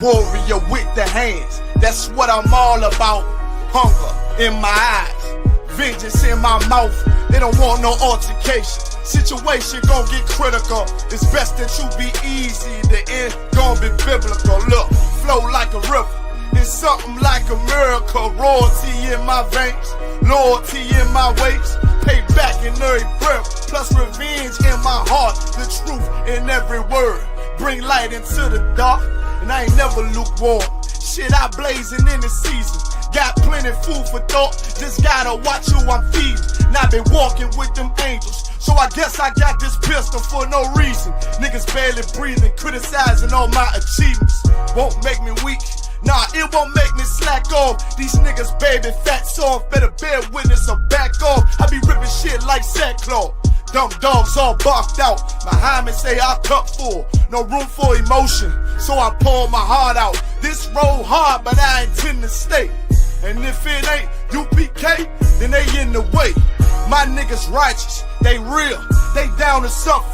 Warrior with the hands, that's what I'm all about. Hunger in my eyes, vengeance in my mouth. They don't want no altercation. Situation gon' get critical. It's best that you be easy. The end gon' be biblical. Look, flow like a river. It's something like a miracle. Royalty in my veins, loyalty in my ways. Pay back in every breath, plus revenge in my heart. The truth in every word. Bring light into the dark, and I ain't never lukewarm. Shit, I blazing in the season. Got plenty food for thought. Just gotta watch who I'm feeding. And I been walking with them angels, so I guess I got this pistol for no reason. Niggas barely breathing, criticizing all my achievements. Won't make me weak. Nah, it won't make me slack off. These niggas baby fat soft. Better bear witness or back off. I be ripping shit like sackcloth. Dumb dogs all barked out. My hymen say I cup full. No room for emotion, so I pour my heart out. This road hard, but I intend to stay. And if it ain't UPK, then they in the way. My niggas righteous, they real, they down to suffer.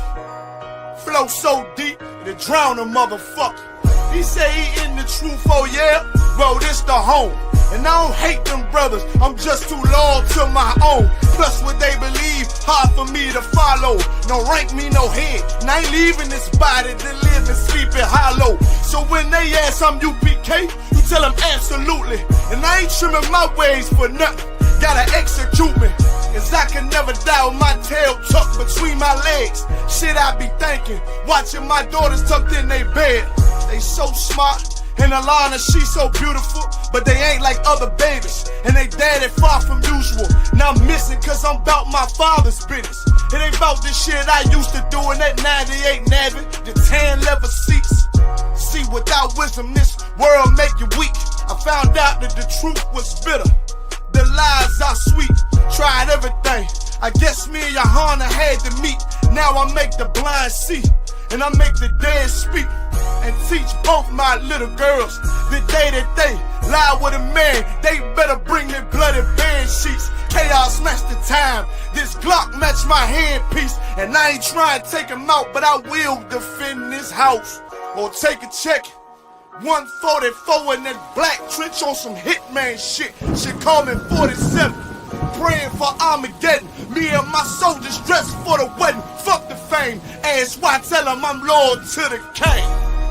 Flow so deep, it drown a motherfucker. He say he in the truth, oh yeah? Well, this the home. And I don't hate them brothers, I'm just too loyal to my own. Plus what they believe, hard for me to follow. No rank me, no head, and I ain't leaving this body to live and sleep in hollow. So when they ask I'm UPK, you tell them absolutely. And I ain't trimming my ways for nothing, gotta execute me. Cause I can never die with my tail tucked between my legs. Shit I be thinking, watching my daughters tucked in their bed. They so smart, and Alana, she so beautiful, but they ain't like other babies, and they daddy far from usual. Now I'm missing cause I'm about my father's business. It ain't about this shit I used to do in that 98 Navy, the tan leather seats. See, without wisdom, this world make you weak. I found out that the truth was bitter, the lies are sweet. Tried everything, I guess me and Johanna had to meet. Now I make the blind see, and I make the dead speak. And teach both my little girls the day that they lie with a man, they better bring their bloody bed sheets. Chaos match the time, this Glock match my handpiece. And I ain't trying to take him out, but I will defend this house. Or take a check, 144 in that black trench on some hitman shit. Shit call me 47, praying for Armageddon. Me and my soldiers dressed for the wedding. Fuck the fame, ask why, tell them I'm loyal to the king.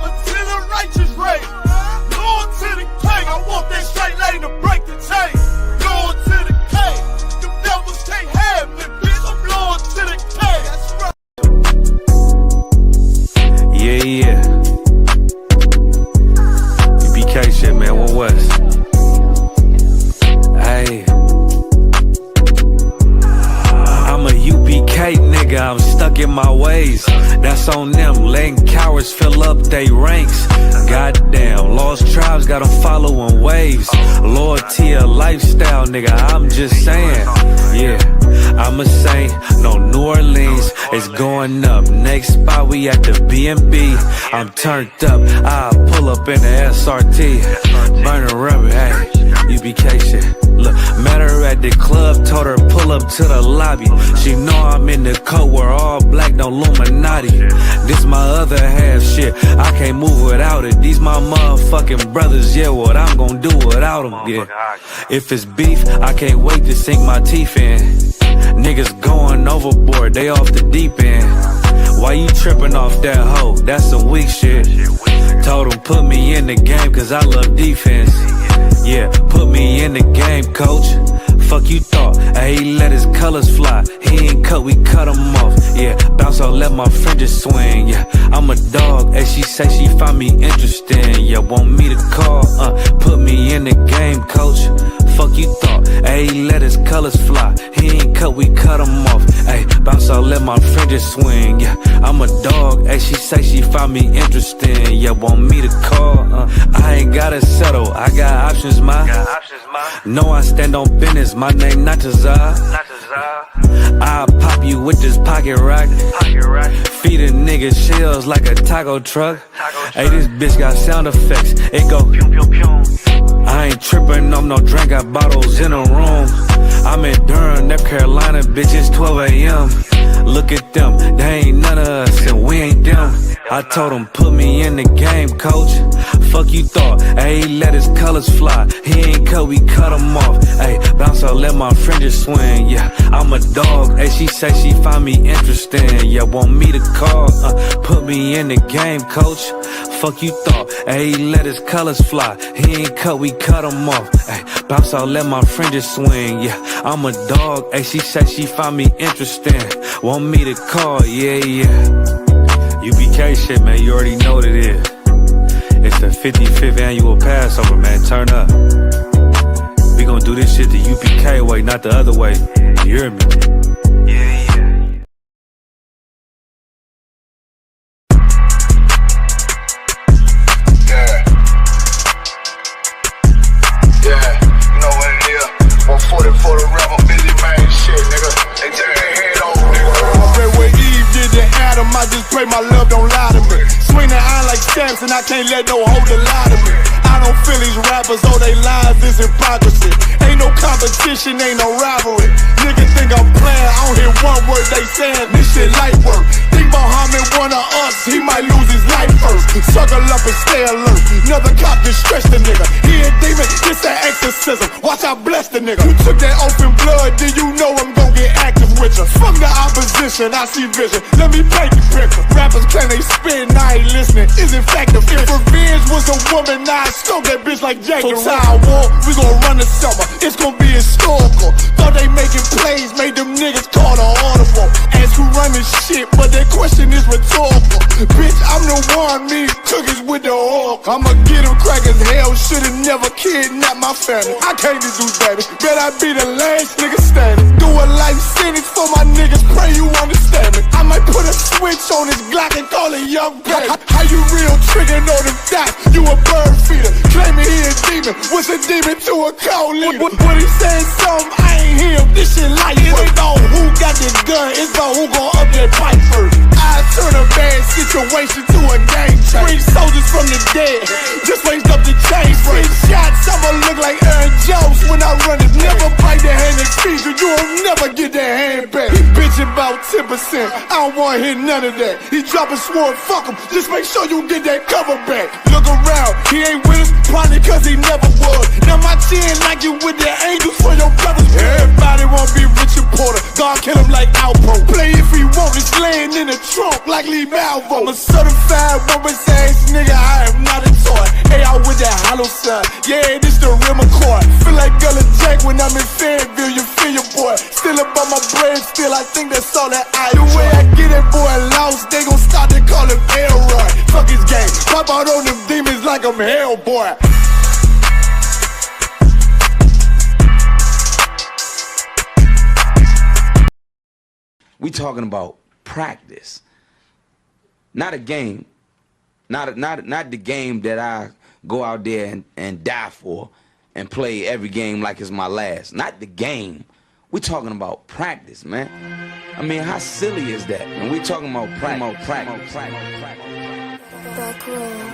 Until the righteous reign, Lord to the king. I want that straight lane to break the chain. Lord to the king, the devils can't have me, bitch. I'm Lord to the king. That's right. Yeah. UPK shit, man. One West. Hey. I'm a UPK nigga, I'm stuck in my ways. That's on them, letting cowards fill up they ranks. Goddamn, lost tribes got them following waves. Loyalty a lifestyle, nigga, I'm just saying. Yeah, I'm a saint, no New Orleans, it's going up. Next spot, we at the B&B. I'm turned up, I'll pull up in the SRT. Burning rubber, hey, UPK shit. Look, met her at the club, told her pull up to the lobby. She know I'm in the coat, we're all black, no Illuminati. This my other half shit, I can't move without it. These my motherfucking brothers, yeah, what I'm gonna do without them, yeah. If it's beef, I can't wait to sink my teeth in. Niggas going overboard, they off the deep end. Why you tripping off that hoe? That's some weak shit. Told him put me in the game cause I love defense. Yeah, put me in the game, coach. Fuck you thought, he let his colors fly. He ain't cut, we cut him off. Yeah, bounce out, let my fringes swing. Yeah, I'm a dog, and she say she find me interesting. Yeah, want me to call, put me in the game, coach. Fuck you thought, he let his colors fly. He ain't cut, we cut him off. Hey, bounce out, let my fringes swing. Yeah, I'm a dog, and she say she find me interesting. Yeah, want me to call, I ain't gotta settle, I got options, ma. No, I stand on business, my name not Tazar. I'll pop you with this pocket rock. Feed a nigga shells like a taco truck. Hey, this bitch got sound effects, it go pew pew pew. I ain't tripping on no drink, got bottles in the room. I'm in Durham, North Carolina, bitch, it's 12 a.m. Look at them, they ain't none of us, and we ain't them. I told him, put me in the game, coach. Fuck you thought, ayy, let his colors fly. He ain't cut, we cut him off. Ayy, bounce out, let my fringes swing, yeah. I'm a dog, ayy, she say she find me interesting. Yeah, want me to call, put me in the game, coach. Fuck you thought, ayy, let his colors fly. He ain't cut, we cut him off. Ayy, bounce out, let my fringes swing, yeah. I'm a dog, ayy, she say she find me interesting. Want me to call, yeah. UPK shit, man, you already know what it is. It's the 55th annual Passover, man, turn up. We gon' do this shit the UPK way, not the other way. You hear me? Yeah, you know what it is. 140 for the rapper, busy man, shit, nigga. They take their head off, nigga. I read what Eve did to Adam, I just pray my love don't lie to me. Swing the iron like Samson, I can't let no holder lie to me. I don't feel these rappers, all they lies is hypocrisy. Ain't no competition, ain't no rivalry. Niggas think I'm playing, I don't hear one word they saying, this shit light work. Think Muhammad one of us, he might lose his life first. Suckle up and stay alert, another cop just stretch the nigga. He a demon, it's an exorcism, watch I bless the nigga. You took that open blood, then you know I'm gon' get active with you. From the opposition, I see vision, let me paint the picture. Rappers claim they spit and I ain't listening, is it fact if revenge was a woman, I scope that bitch like Jack the Ripper. War, we gon' run the summer, it's gon' be historical. Thought they making plays, made them niggas call the audible. Ask who run this shit, but that question is rhetorical. Bitch, I'm the one, me cookies with the oil. I'ma get them crackers, hell, should've never kidnapped my family. I can't do that, bet I be the last nigga standing. Do a life sentence for my niggas, pray you understand me. I might put a switch on this Glock and call it young baby. How you real trigger know them dots? You a bird feeder, claiming he a demon. What's a demon to a cold leader? When he said something, I ain't hear him. This shit light. It ain't about who got the gun, it's about who gon' up that pipe first. I turn a bad situation to a game changer. Bring soldiers from the dead, just raised up the chains. 6 shots, I'ma look like Aaron Jones when I run it. Never bite the hand and feed you, you'll never get that hand back. He bitch about 10%, I don't wanna hear none of that. He dropping sword, fuck him, just make sure you get that cover back. Look around, he ain't with us, probably cause he never was. Now my chin like you with the angels for your brothers. Everybody wanna be Richard Porter, God kill him like Alpo. Play if he want, it's laying in the trunk like Lee Malvo. I'm a certified woman's ass nigga, I am not a toy. Hey, I with that hollow side, yeah, this the real McCoy. Feel like Gullah Jack when I'm in Fayetteville, you feel your boy. Still up on my bread, still I think that's all that I do. The way I get that boy lost, they gon' start to call him Elroy. Fuck his game, pop out on them demons like I'm Hellboy. We talking about practice, not a game, not the game that I go out there and die for and play every game like it's my last. Not the game. We talking about practice, man. I mean, how silly is that? And we talking about practice. Back row.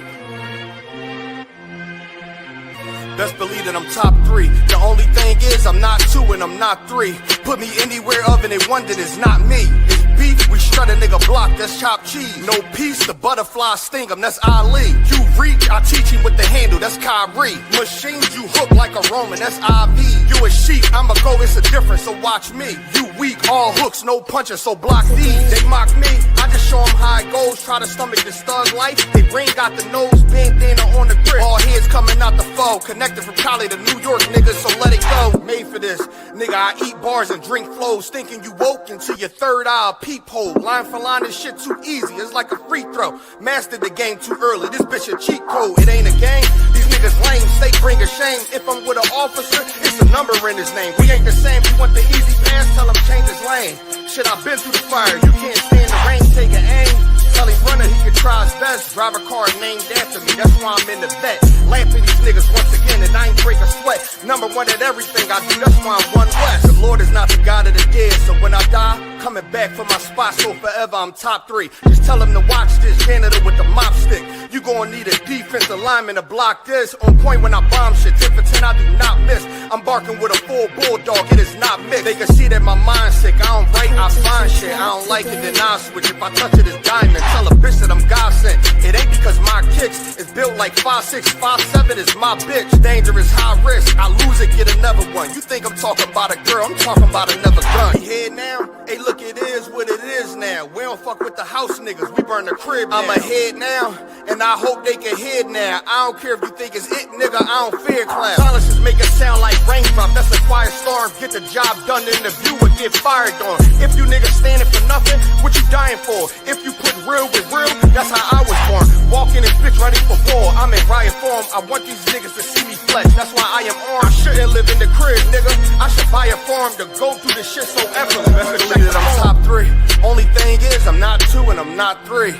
Best believe that I'm top 3. The only thing is I'm not 2 and I'm not 3. Put me anywhere of and they wonder it's not me. It's beef, we strut a nigga block, that's chopped cheese. No peace, the butterfly sting him, that's Ali. You reach, I teach him with the handle, that's Kyrie. Machines you hook like a Roman, that's IV. You a sheep, I'ma go, it's a difference, so watch me. You weak, all hooks, no punches, so block these. They mock me, I just show them how it goes. Try to stomach this thug life. They brain got the nose, bandana on the grip. All heads coming out the foe. Connected from Cali to New York, niggas, so let it go. Made for this, nigga, I eat bars and drink flows. Thinking you woke into your third eye peephole. Line for line, this shit too easy, it's like a free throw. Mastered the game too early, this bitch a cheat code. It ain't a game, these niggas lame. They bring a shame. If I'm with an officer, it's a number in his name. We ain't the same, you want the easy pass, tell him change his lane. Shit, I've been through the fire, you can't stay in the rain, take an aim. Tell him runner, he can try his best. Drive a car named after me, that's why I'm in the vet. lamp to these niggas once again, and I ain't break a sweat. Number one at everything I do, that's why I'm one west. The Lord is not the God of the dead, so when I die, coming back for my spot, so forever I'm top 3. Just tell him to watch this janitor with the mop stick. You gon' need a defensive lineman to block this. On point when I bomb shit, 10 for 10 I do not miss. I'm barking with a full bulldog, it is not mixed. They can see that my mind's sick, I don't write, I find shit. I don't like it, then I'll switch. If I touch it, it's diamond. Tell a bitch that I'm God sent. It ain't because my kicks is built like 5'6", 5'7" is my bitch. Dangerous, high risk, I lose it, get another one. You think I'm talking about a girl, I'm talking about another gun. We here now, hey look, it is what it is now. We don't fuck with the house niggas, we burn the crib now. I'm ahead now, and I hope they can hear now. I don't care if you think it's it, nigga, I don't fear clowns. Silences make it sound like raindrop, that's a quiet storm. Get the job done in the view or get fired on. If you niggas standing for nothing, what you dying for? If you put real with real, that's how I was born. Walking this bitch ready for war, I'm in riot form. I want these niggas to see me flex, that's why I am armed. I shouldn't live in the crib, nigga, I should buy a farm to go through this shit so effortless. Best believe that I'm top 3. Only thing is, I'm not 2 and I'm not 3.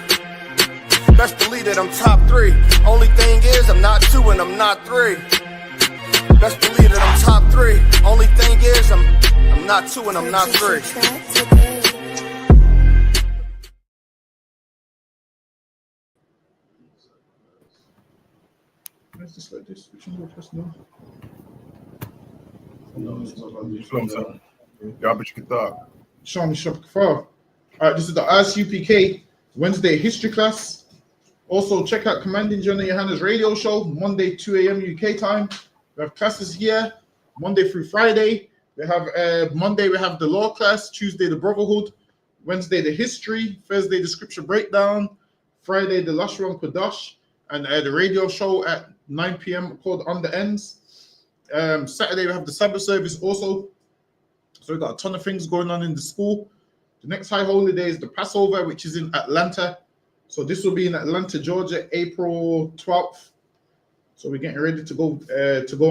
Best believe that I'm top 3. Only thing is, I'm not 2 and I'm not 3. Best believe that I'm top 3. Only thing is, I'm not 2 and I'm not 3. Let's just like this. Which one do I press now? Garbage guitar. Show me shop far. Alright, this is the ISUPK Wednesday history class. Also, check out Commanding General Johanna's radio show, Monday, 2 a.m. UK time. We have classes here, Monday through Friday. We have Monday, we have the law class, Tuesday, the brotherhood, Wednesday, the history, Thursday, the scripture breakdown, Friday, the Lashron Kodash, and the radio show at 9 p.m. called On the Ends. Saturday, we have the Sabbath service also. So we've got a ton of things going on in the school. The next high holy day is the Passover, which is in Atlanta. So this will be in Atlanta, Georgia, April 12th. So we're getting ready to go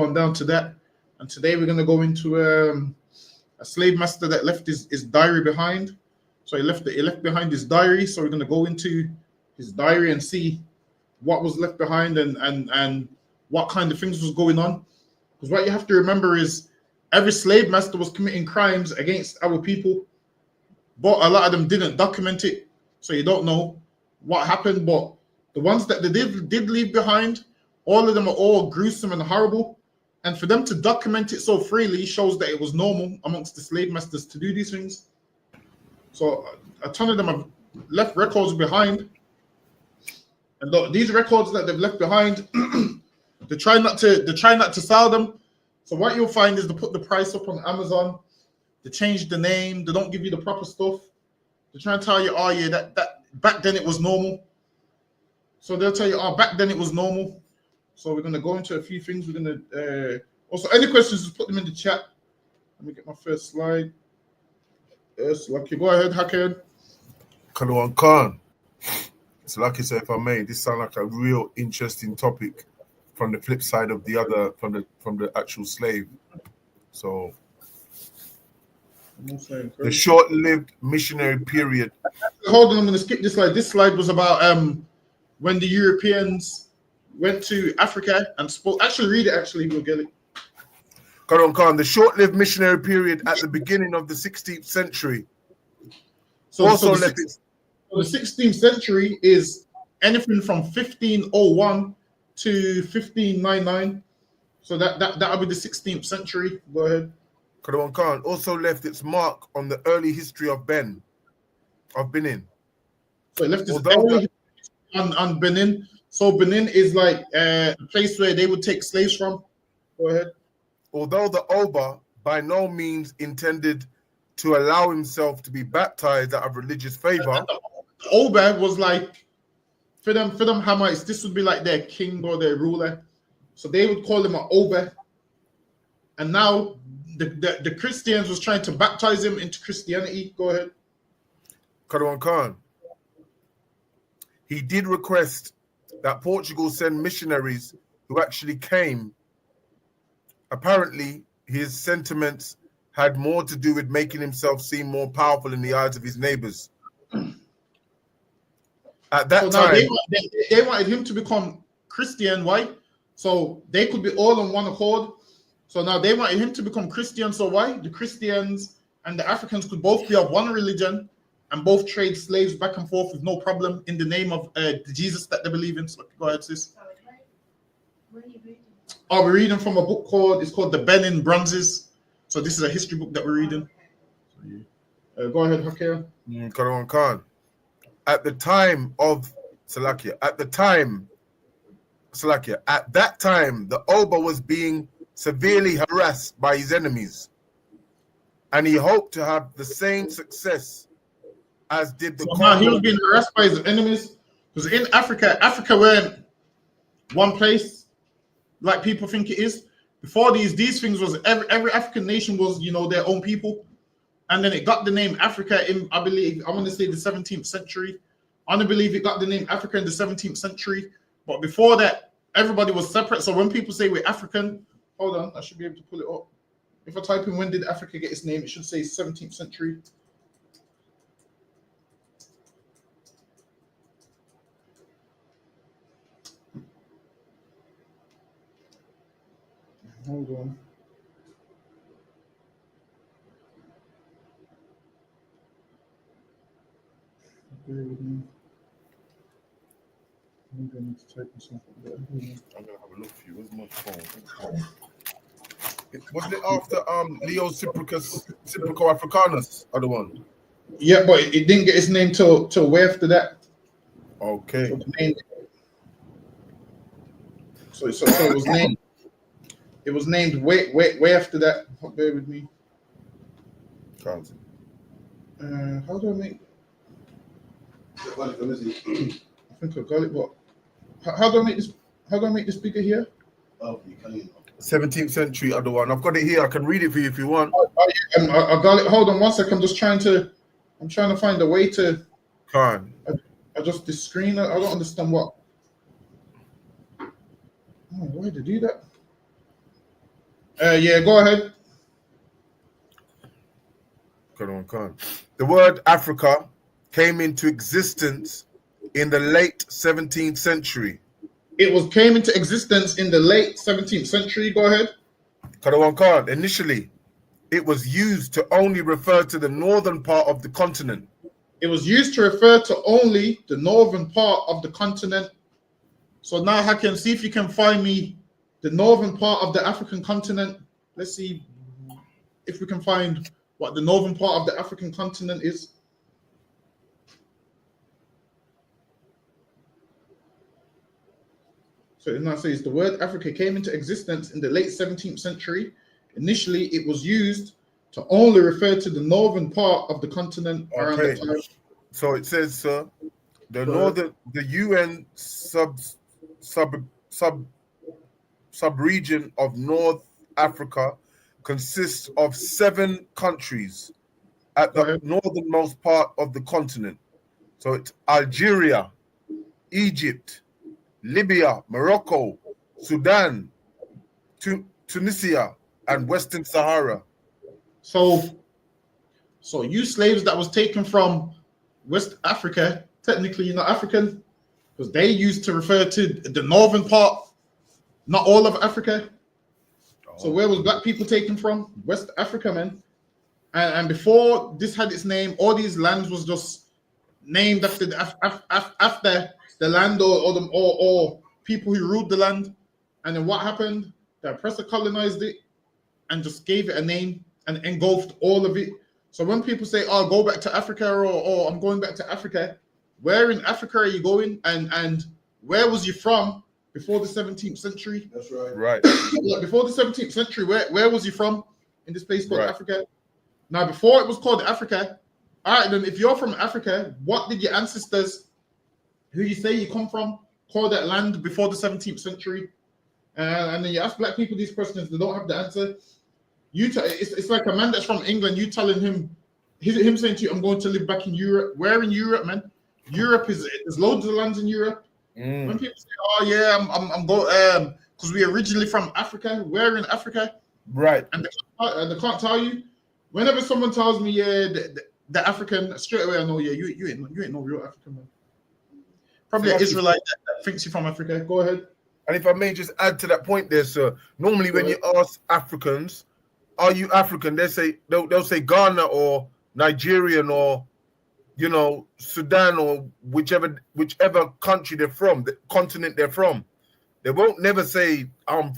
on down to that. And today we're going to go into a slave master that left his diary behind. So he left behind his diary. So we're going to go into his diary and see what was left behind and what kind of things was going on. Because what you have to remember is every slave master was committing crimes against our people, but a lot of them didn't document it, so you don't know what happened. But the ones that they did leave behind, all of them are all gruesome and horrible. And for them to document it so freely shows that it was normal amongst the slave masters to do these things. So a ton of them have left records behind. And look, these records that they've left behind, they try not to sell them. So what you'll find is they put the price up on Amazon, they change the name, they don't give you the proper stuff. They're trying to tell you, oh yeah, that back then it was normal. So they'll tell you, oh, back then it was normal. So we're gonna go into a few things. We're gonna also any questions, just put them in the chat. Let me get my first slide. Yes, Lucky, go ahead, Hakan. Kalwan Khan. It's Lucky, so if I may, this sounds like a real interesting topic from the flip side of the other, from the actual slave. So the short-lived missionary period. Hold on, I'm gonna skip this slide. This slide was about when the Europeans went to Africa and spoke. Actually, read it. Actually, we'll get it. Kalwan Khan, the short-lived missionary period at the beginning of the 16th century. So the 16th century is anything from 1501 to 1599. So that'll be the 16th century. Go ahead. Kalwan Khan also left its mark on the early history of Benin. So it left its early on Benin. So Benin is like a place where they would take slaves from. Go ahead. Although the Oba by no means intended to allow himself to be baptized out of religious favor. Oba was like, for them Hamites, this would be like their king or their ruler. So they would call him an Oba. And now the Christians was trying to baptize him into Christianity. Go ahead. Kalwan Khan. He did request that Portugal send missionaries who actually came. Apparently, his sentiments had more to do with making himself seem more powerful in the eyes of his neighbors. At that time, they wanted him to become Christian. Why? So they could be all on one accord. So now they wanted him to become Christian. So why? The Christians and the Africans could both be of one religion and both trade slaves back and forth with no problem in the name of the Jesus that they believe in. So go ahead, sis. Where are you reading? Oh, we're reading from a book it's called The Benin Bronzes. So this is a history book that we're reading. Go ahead, Hakia. Karawan Khan. At the time of Salakia, at that time, the Oba was being severely harassed by his enemies, and he hoped to have the same success as did the. So he was being harassed by his enemies because in Africa weren't one place like people think it is. Before these things was every African nation was their own people, and then it got the name Africa in I want to say the 17th century. I don't believe it got the name Africa in the 17th century, but before that everybody was separate. So when people say we're African, hold on, I should be able to pull it up. If I type in when did Africa get its name, it should say 17th century. Hold on. Bear with me. I'm going to type this up there. I'm gonna have a look for you. Where's my phone? Wasn't it after Leo Cyprico Africanus, other one? Yeah, but it didn't get its name till way after that. Okay. So it was named. It was named way after that. Bear with me. Can't. How do I make? I think I got it, but how do I make this? How do I make this bigger here? Oh, you can. 17th century, other one. I've got it here. I can read it for you if you want. I got it. Hold on one second. I'm trying to find a way to. Fine. I just the screen. I don't understand what. Oh, why did they do that? Yeah, go ahead. The word Africa came into existence in the late 17th century. It came into existence in the late 17th century. Go ahead. Initially, it was used to only refer to the northern part of the continent. It was used to refer to only the northern part of the continent. So now I can see if you can find me the northern part of the African continent. Let's see if we can find what the northern part of the African continent is. So it now says the word Africa came into existence in the late 17th century. Initially, it was used to only refer to the northern part of the continent around the time. So it says, sir, the UN sub-region of North Africa consists of 7 countries at the northernmost part of the continent. So it's Algeria, Egypt, Libya, Morocco, Sudan, Tunisia, and Western Sahara. So you slaves that was taken from West Africa, technically you're not African, because they used to refer to the northern part, not all of Africa. So where was black people taken from? West Africa, man. And before this had its name, all these lands was just named after the land or people who ruled the land. And then what happened? The oppressor colonized it and just gave it a name and engulfed all of it. So when people say, "Oh, go back to Africa," or "I'm going back to Africa," where in Africa are you going? And where was you from before the 17th century? That's right. Right. Before the 17th century, where was you from in this place called Africa? Now, before it was called Africa, all right, then if you're from Africa, what did your ancestors, who you say you come from, call that land before the 17th century? And then you ask black people these questions, they don't have the answer. It's like a man that's from England, you telling him saying to you, "I'm going to live back in Europe." Where in Europe, man? Europe there's loads of lands in Europe. When people say, "Oh yeah, I'm going," because we originally from Africa. Where in Africa? Right. And they can't tell you. Whenever someone tells me, "Yeah, the African," straight away I know, yeah, you ain't no real African man. Probably an Israelite that thinks you're from Africa. Go ahead. And if I may just add to that point there, sir, normally when you ask Africans, are you African? They'll say Ghana or Nigerian or Sudan or whichever country they're from, the continent they're from. They won't never say I'm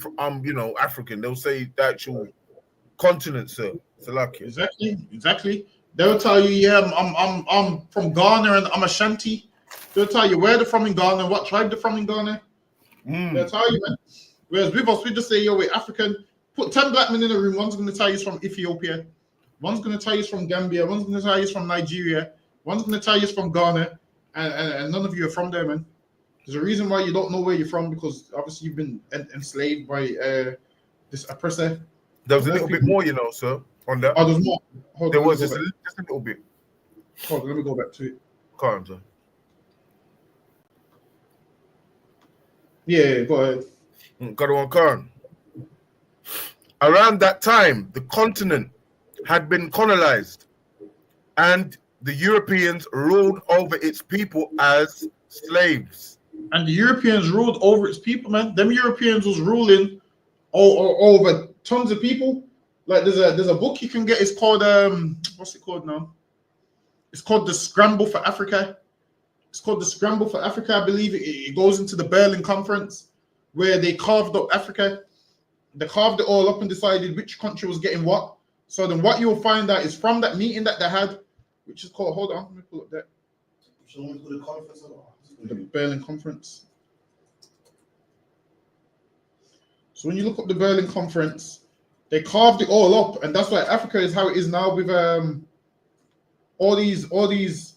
African. They'll say the actual continent, sir. Salakia. Exactly. They'll tell you, yeah, I'm from Ghana and I'm Ashanti. They'll tell you where they're from in Ghana, what tribe they're from in Ghana. They'll tell you, man. Whereas with us, we just say, yo, we're African. Put 10 black men in a room. One's going to tell you he's from Ethiopia. One's going to tell you he's from Gambia. One's going to tell you he's from Nigeria. One's going to tell you he's from Ghana. And none of you are from there, man. There's a reason why you don't know where you're from, because obviously you've been enslaved by this oppressor. There was a little bit more, sir, on that. Oh, there's more. There was just a little bit. Hold on, let me go back to it. Go on, sir. Yeah, go ahead. Khan. Around that time, the continent had been colonized, and the Europeans ruled over its people as slaves. And the Europeans ruled over its people, man. Them Europeans was ruling over tons of people. Like there's a book you can get. It's called what's it called now? It's called The Scramble for Africa. It's called The Scramble for Africa. I believe it goes into the Berlin Conference, where they carved up Africa. They carved it all up and decided which country was getting what. So then what you'll find out is from that meeting that they had, which is called, hold on, let me pull up that. The Berlin Conference. So when you look up the Berlin Conference, they carved it all up, and that's why Africa is how it is now, with all these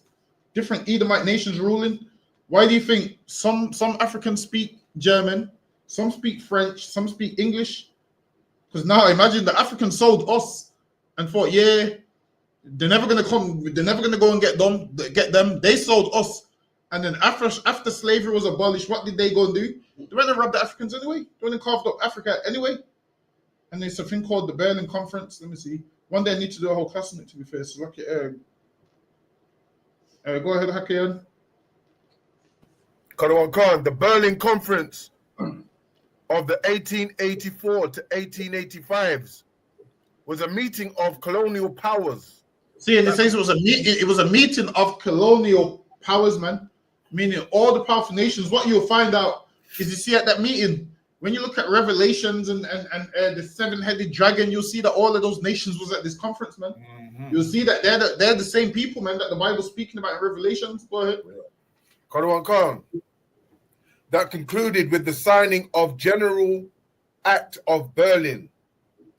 different Edomite nations ruling. Why do you think some Africans speak German, some speak French, some speak English? Because now imagine the Africans sold us and thought, yeah, they're never gonna come, they're never gonna go and get them. They sold us. And then after slavery was abolished, what did they go and do? They went and robbed the Africans anyway. They went and carved up Africa anyway. And there's a thing called the Berlin Conference. Let me see. One day I need to do a whole class on it, to be fair. So go ahead, Hakian. Khan, the Berlin Conference of the 1884 to 1885s was a meeting of colonial powers. See, and it says it was a meeting of colonial powers, man. Meaning all the powerful nations. What you'll find out is, you see at that meeting, when you look at Revelations and the seven-headed dragon, you'll see that all of those nations was at this conference, man. Mm-hmm. You'll see that they're the same people, man, that the Bible's speaking about in Revelations. Go ahead. Khan. That concluded with the signing of General Act of Berlin,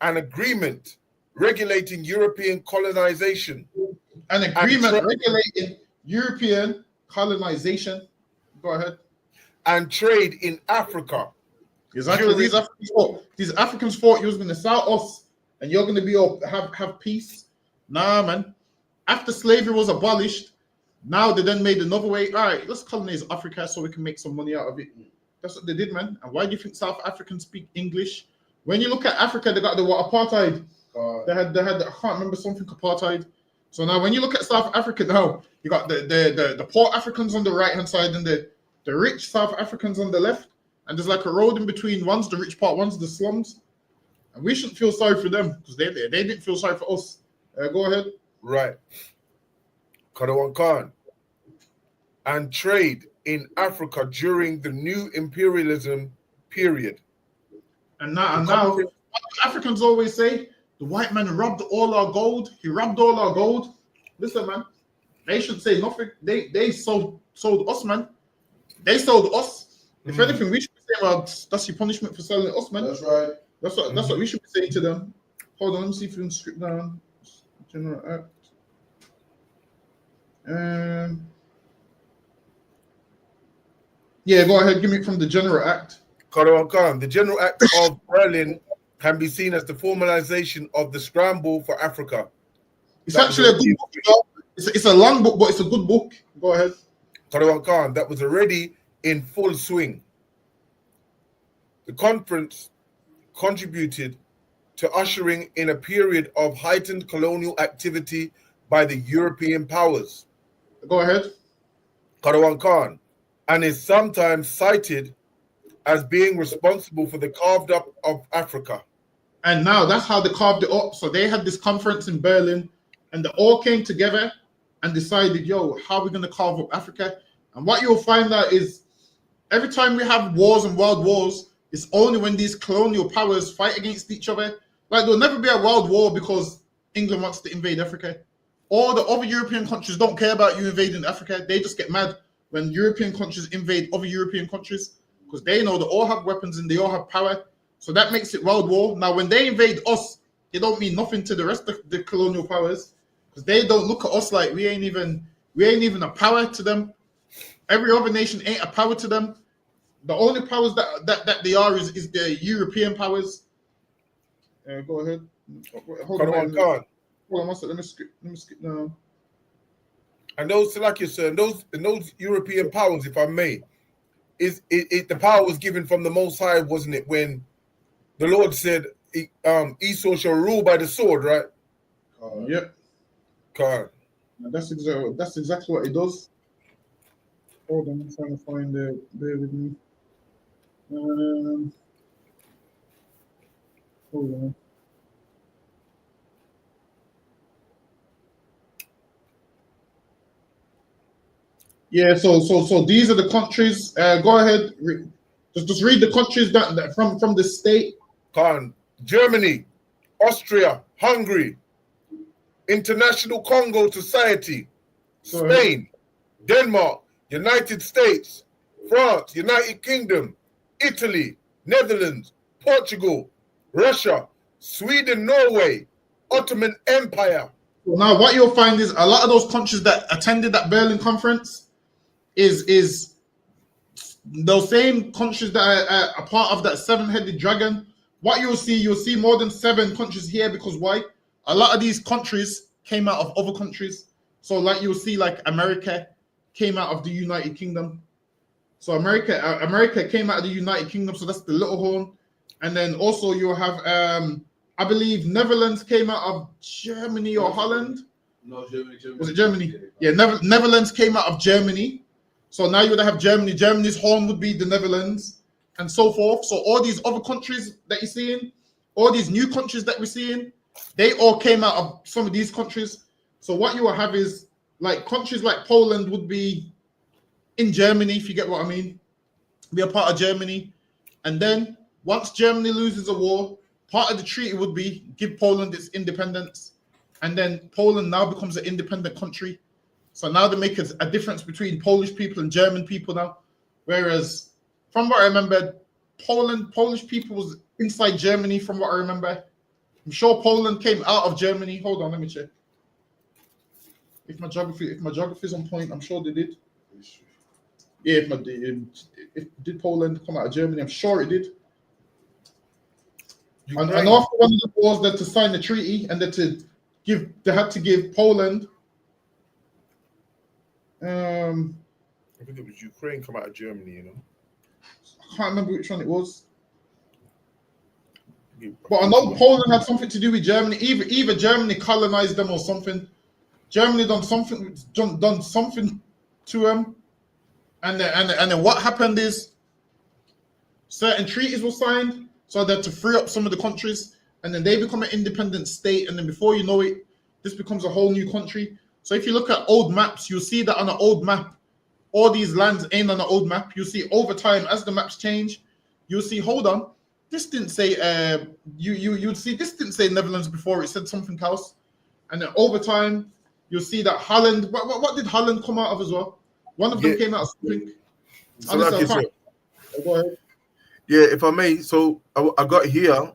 an agreement regulating European colonization. An agreement regulating European colonization. Go ahead. And trade in Africa. Exactly. These Africans thought you was going to sell us and you're going to be have peace. Nah, man. After slavery was abolished, now they then made another way. All right, let's colonize Africa so we can make some money out of it. That's what they did, man. And why do you think South Africans speak English? When you look at Africa, they got the apartheid. They had I can't remember something apartheid. So now when you look at South Africa now, you got the poor Africans on the right hand side and the rich South Africans on the left. And there's like a road in between. One's the rich part, one's the slums. And we shouldn't feel sorry for them because they didn't feel sorry for us. Go ahead. Right. Khan. And trade in Africa during the new imperialism period. And now Africans always say, the white man robbed all our gold. He robbed all our gold. Listen, man, they should say nothing. They sold us, man. They sold us. If anything, we should be saying, well, that's your punishment for selling us, man. That's right. That's what we should be saying to them. Hold on, let me see if we can script down. General Act. Yeah, go ahead. Give me from the General Act. Khan. The General Act of Berlin can be seen as the formalization of the scramble for Africa. It's actually a good book. You know? It's a long book, but it's a good book. Go ahead. Khan, that was already in full swing. The conference contributed to ushering in a period of heightened colonial activity by the European powers. Go ahead. Khan, and is sometimes cited as being responsible for the carved up of Africa. And now that's how they carved it up. So they had this conference in Berlin, and they all came together and decided, yo, how are we going to carve up Africa? And what you'll find out is every time we have wars and world wars, it's only when these colonial powers fight against each other. Like, there'll never be a world war because England wants to invade Africa. All the other European countries don't care about you invading Africa. They just get mad when European countries invade other European countries because they know they all have weapons and they all have power. So that makes it world war. Now, when they invade us, it don't mean nothing to the rest of the colonial powers because they don't look at us like we ain't even a power to them. Every other nation ain't a power to them. The only powers that they are is the European powers. Go ahead. Hold on one second. Let me skip now. And those, like you said, those European powers, if I may, the power was given from the Most High, wasn't it? When the Lord said, Esau shall rule by the sword, right? Yep. God. That's exactly what it does. Hold on, I'm trying to find it. Bear with me. Hold on. Yeah, so these are the countries. Go ahead. Just read the countries that from the state. Germany, Austria, Hungary, International Congo Society, Spain, Denmark, United States, France, United Kingdom, Italy, Netherlands, Portugal, Russia, Sweden, Norway, Ottoman Empire. Well, now what you'll find is a lot of those countries that attended that Berlin conference is those same countries that are a part of that seven-headed dragon. What you'll see more than 7 countries here because why? A lot of these countries came out of other countries. So like you'll see, like America came out of the United Kingdom. So America came out of the United Kingdom. So that's the little horn. And then also you'll have, I believe Netherlands came out of Germany or Holland. No, Germany. Was it Germany? Yeah, Netherlands came out of Germany. So now you would have Germany. Germany's horn would be the Netherlands and so forth. So all these other countries that you're seeing, all these new countries that we're seeing, they all came out of some of these countries. So what you will have is like countries like Poland would be in Germany, if you get what I mean, be a part of Germany. And then once Germany loses a war, part of the treaty would be give Poland its independence. And then Poland now becomes an independent country. So now they make a difference between Polish people and German people now. Whereas from what I remember, Polish people was inside Germany from what I remember. I'm sure Poland came out of Germany. Hold on, let me check. If my geography is on point, I'm sure they did. Yeah, if did Poland come out of Germany? I'm sure it did. And after one of the wars, that to sign the treaty and they had to give Poland. I think it was Ukraine come out of Germany, you know. I can't remember which one it was. But I know Poland had something to do with Germany. Either Germany colonized them or something. Germany done something to them. And then what happened is certain treaties were signed so that to free up some of the countries, and then they become an independent state, and then before you know it, this becomes a whole new country. So if you look at old maps, you'll see that on an old map, all these lands ain't on an old map. You'll see over time as the maps change, you'll see, hold on, this didn't say you'd see this didn't say Netherlands before, it said something else. And then over time, you'll see that Holland, what did Holland come out of as well? One of them came out of something. So like go ahead. Yeah, if I may, so I got here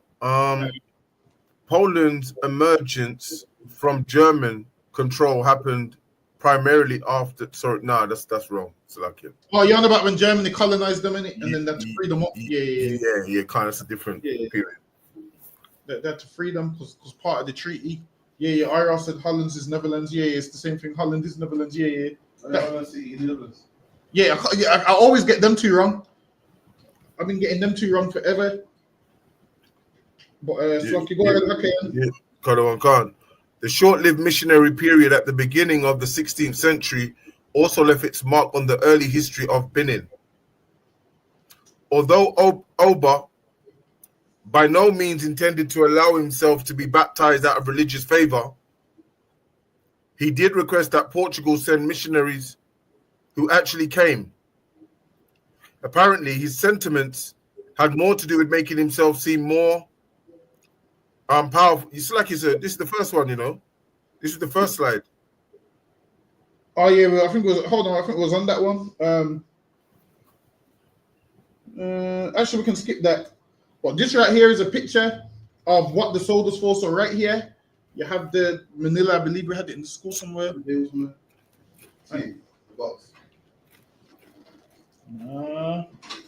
Poland's emergence from German control happened primarily after. Sorry, no, that's wrong. Salakia. Oh, you're on about when Germany colonized them, innit? And then that to free them up. Yeah. Kind of, it's a different period. That to free them because part of the treaty. Yeah. Ira said Holland is Netherlands. Yeah, it's the same thing. Holland is Netherlands. Yeah. I always get them two wrong. I've been getting them two wrong forever. But Slacky, go ahead. Okay. Yeah, Khan. The short-lived missionary period at the beginning of the 16th century also left its mark on the early history of Benin. although Oba by no means intended to allow himself to be baptized out of religious favor, he did request that Portugal send missionaries who actually came. Apparently, his sentiments had more to do with making himself seem more powerful. It's like he said, this is the first one, you know. This is the first slide. Oh yeah, well, I think it was. Hold on, I think it was on that one. Actually, we can skip that. But this right here is a picture of what the soldiers for. So right here, you have the Manila. I believe we had it in the school somewhere. Right.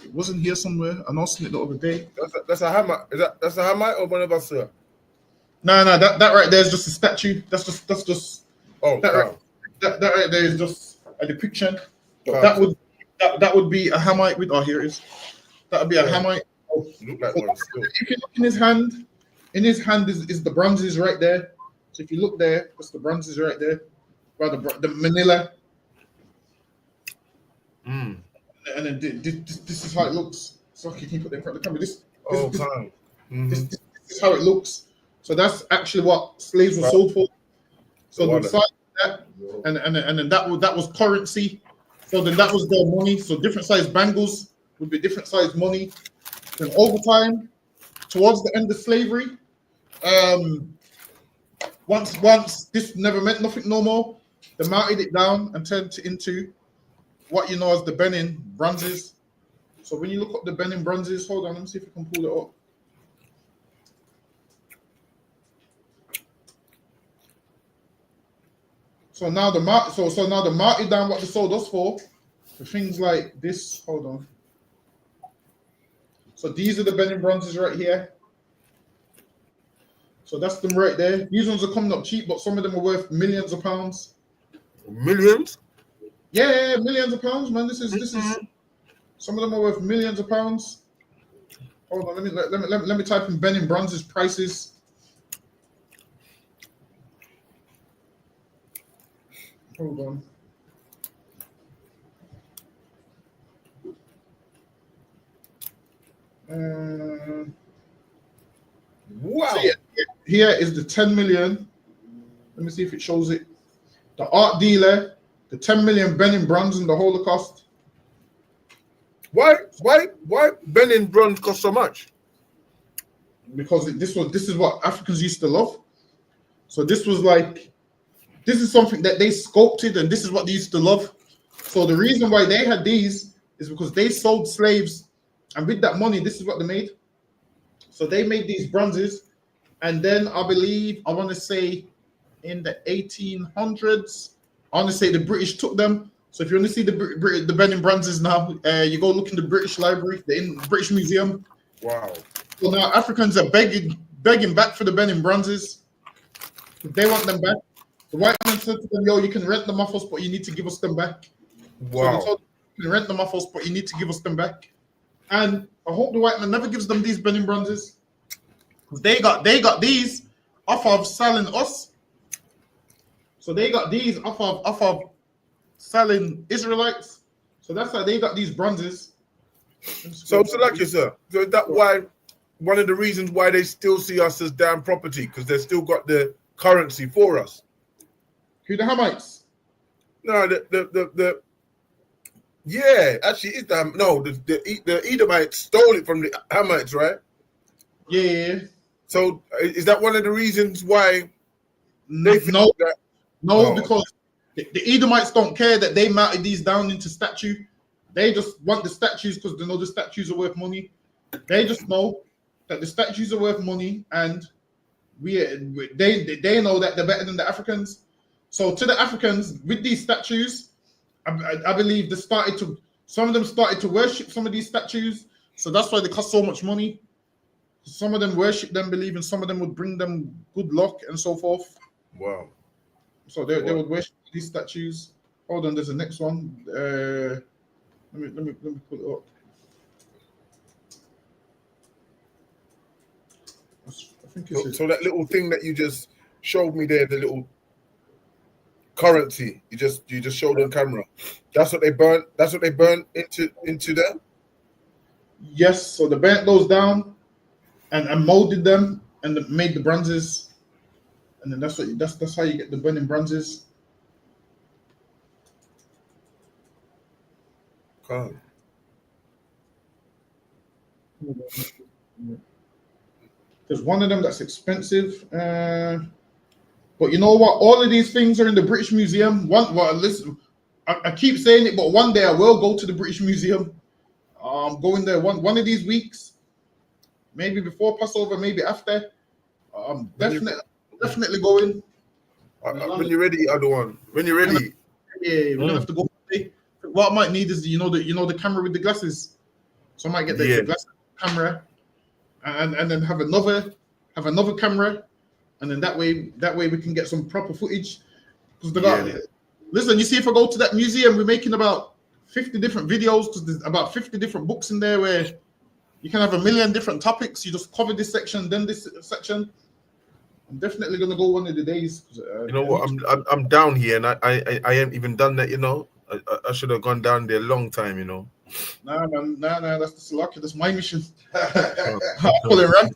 It wasn't here somewhere. I know seen it the other day. That's a hammer. That's a hammer or one of us, sir? No, that right there is just a statue. That's just. Oh, that right there is just a depiction. That would be a Hamite with. Oh, here it is. That would be a Hamite. Look like one still. If you look in his hand is the bronzes right there. So if you look there, that's the bronzes right there. By the Manila. And then this is how it looks. So can you put that in front of the camera? This is how it looks. So that's actually what slaves were sold for. So the side of that, and then that was currency. So then that was their money. So different size bangles would be different size money. Then over time, towards the end of slavery, once this never meant nothing no more, they melted it down and turned it into what you know as the Benin bronzes. So when you look up the Benin bronzes, hold on, let me see if I can pull it up. So now the melted down what they sold us for things like this. Hold on. So these are the Benin bronzes right here. So that's them right there. These ones are coming up cheap, but some of them are worth millions of pounds. Millions? Yeah, millions of pounds, man. This is some of them are worth millions of pounds. Hold on, let me type in Benin bronzes prices. Hold on. Wow. So here is the 10 million. Let me see if it shows it. The art dealer, the 10 million Benin bronze in the Holocaust. Why Benin bronze cost so much? Because this is what Africans used to love. So this is something that they sculpted, and this is what they used to love. So the reason why they had these is because they sold slaves, and with that money, this is what they made. So they made these bronzes, and then I want to say in the 1800s, I want to say the British took them. So if you want to see the Benin bronzes now, you go look in the British Library, the British Museum. Wow. So now Africans are begging back for the Benin bronzes. They want them back. The white man said to them, yo, you can rent them off us, but you need to give us them back. Wow. So they told them, you can rent them off us, but you need to give us them back. And I hope the white man never gives them these Benin bronzes. Because they got these off of selling us. So they got these off of selling Israelites. So that's how they got these bronzes. So like you, sir. So is that why one of the reasons why they still see us as damn property? Because they still got the currency for us. Who, the Hamites? No, the yeah, actually, it's the Edomites stole it from the Hamites, right? Yeah. So is that one of the reasons why? No, because the Edomites don't care that they melted these down into statue. They just want the statues because they know the statues are worth money. They just know that the statues are worth money, and they know that they're better than the Africans. So to the Africans, with these statues, I believe some of them started to worship some of these statues. So that's why they cost so much money. Some of them worship them, believing some of them would bring them good luck and so forth. Wow. So they would worship these statues. Hold on, there's the next one. Let me put it up. I think so that little thing that you just showed me there, the little currency you just showed on camera. That's what they burnt. That's what they burnt into there. Yes, so they burnt those down and molded them and made the bronzes, and then that's how you get the burning bronzes. God. There's one of them that's expensive, but you know what? All of these things are in the British Museum. Listen, I keep saying it, but one day I will go to the British Museum. Going there one of these weeks, maybe before Passover, maybe after. Definitely going. When you're ready, other one. When you're ready. Yeah, we're gonna have to go. What I might need is the camera with the glasses. So I might get the glass camera, and then have another camera, and then that way we can get some proper footage. Because listen, you see, if I go to that museum, we're making about 50 different videos because there's about 50 different books in there where you can have a million different topics. You just cover this section, then this section. I'm definitely gonna go one of the days. You know what? I'm down here, and I ain't even done that. You know, I should have gone down there a long time. You know. Nah, man, nah. That's the lucky. That's my mission. I'll pull a rank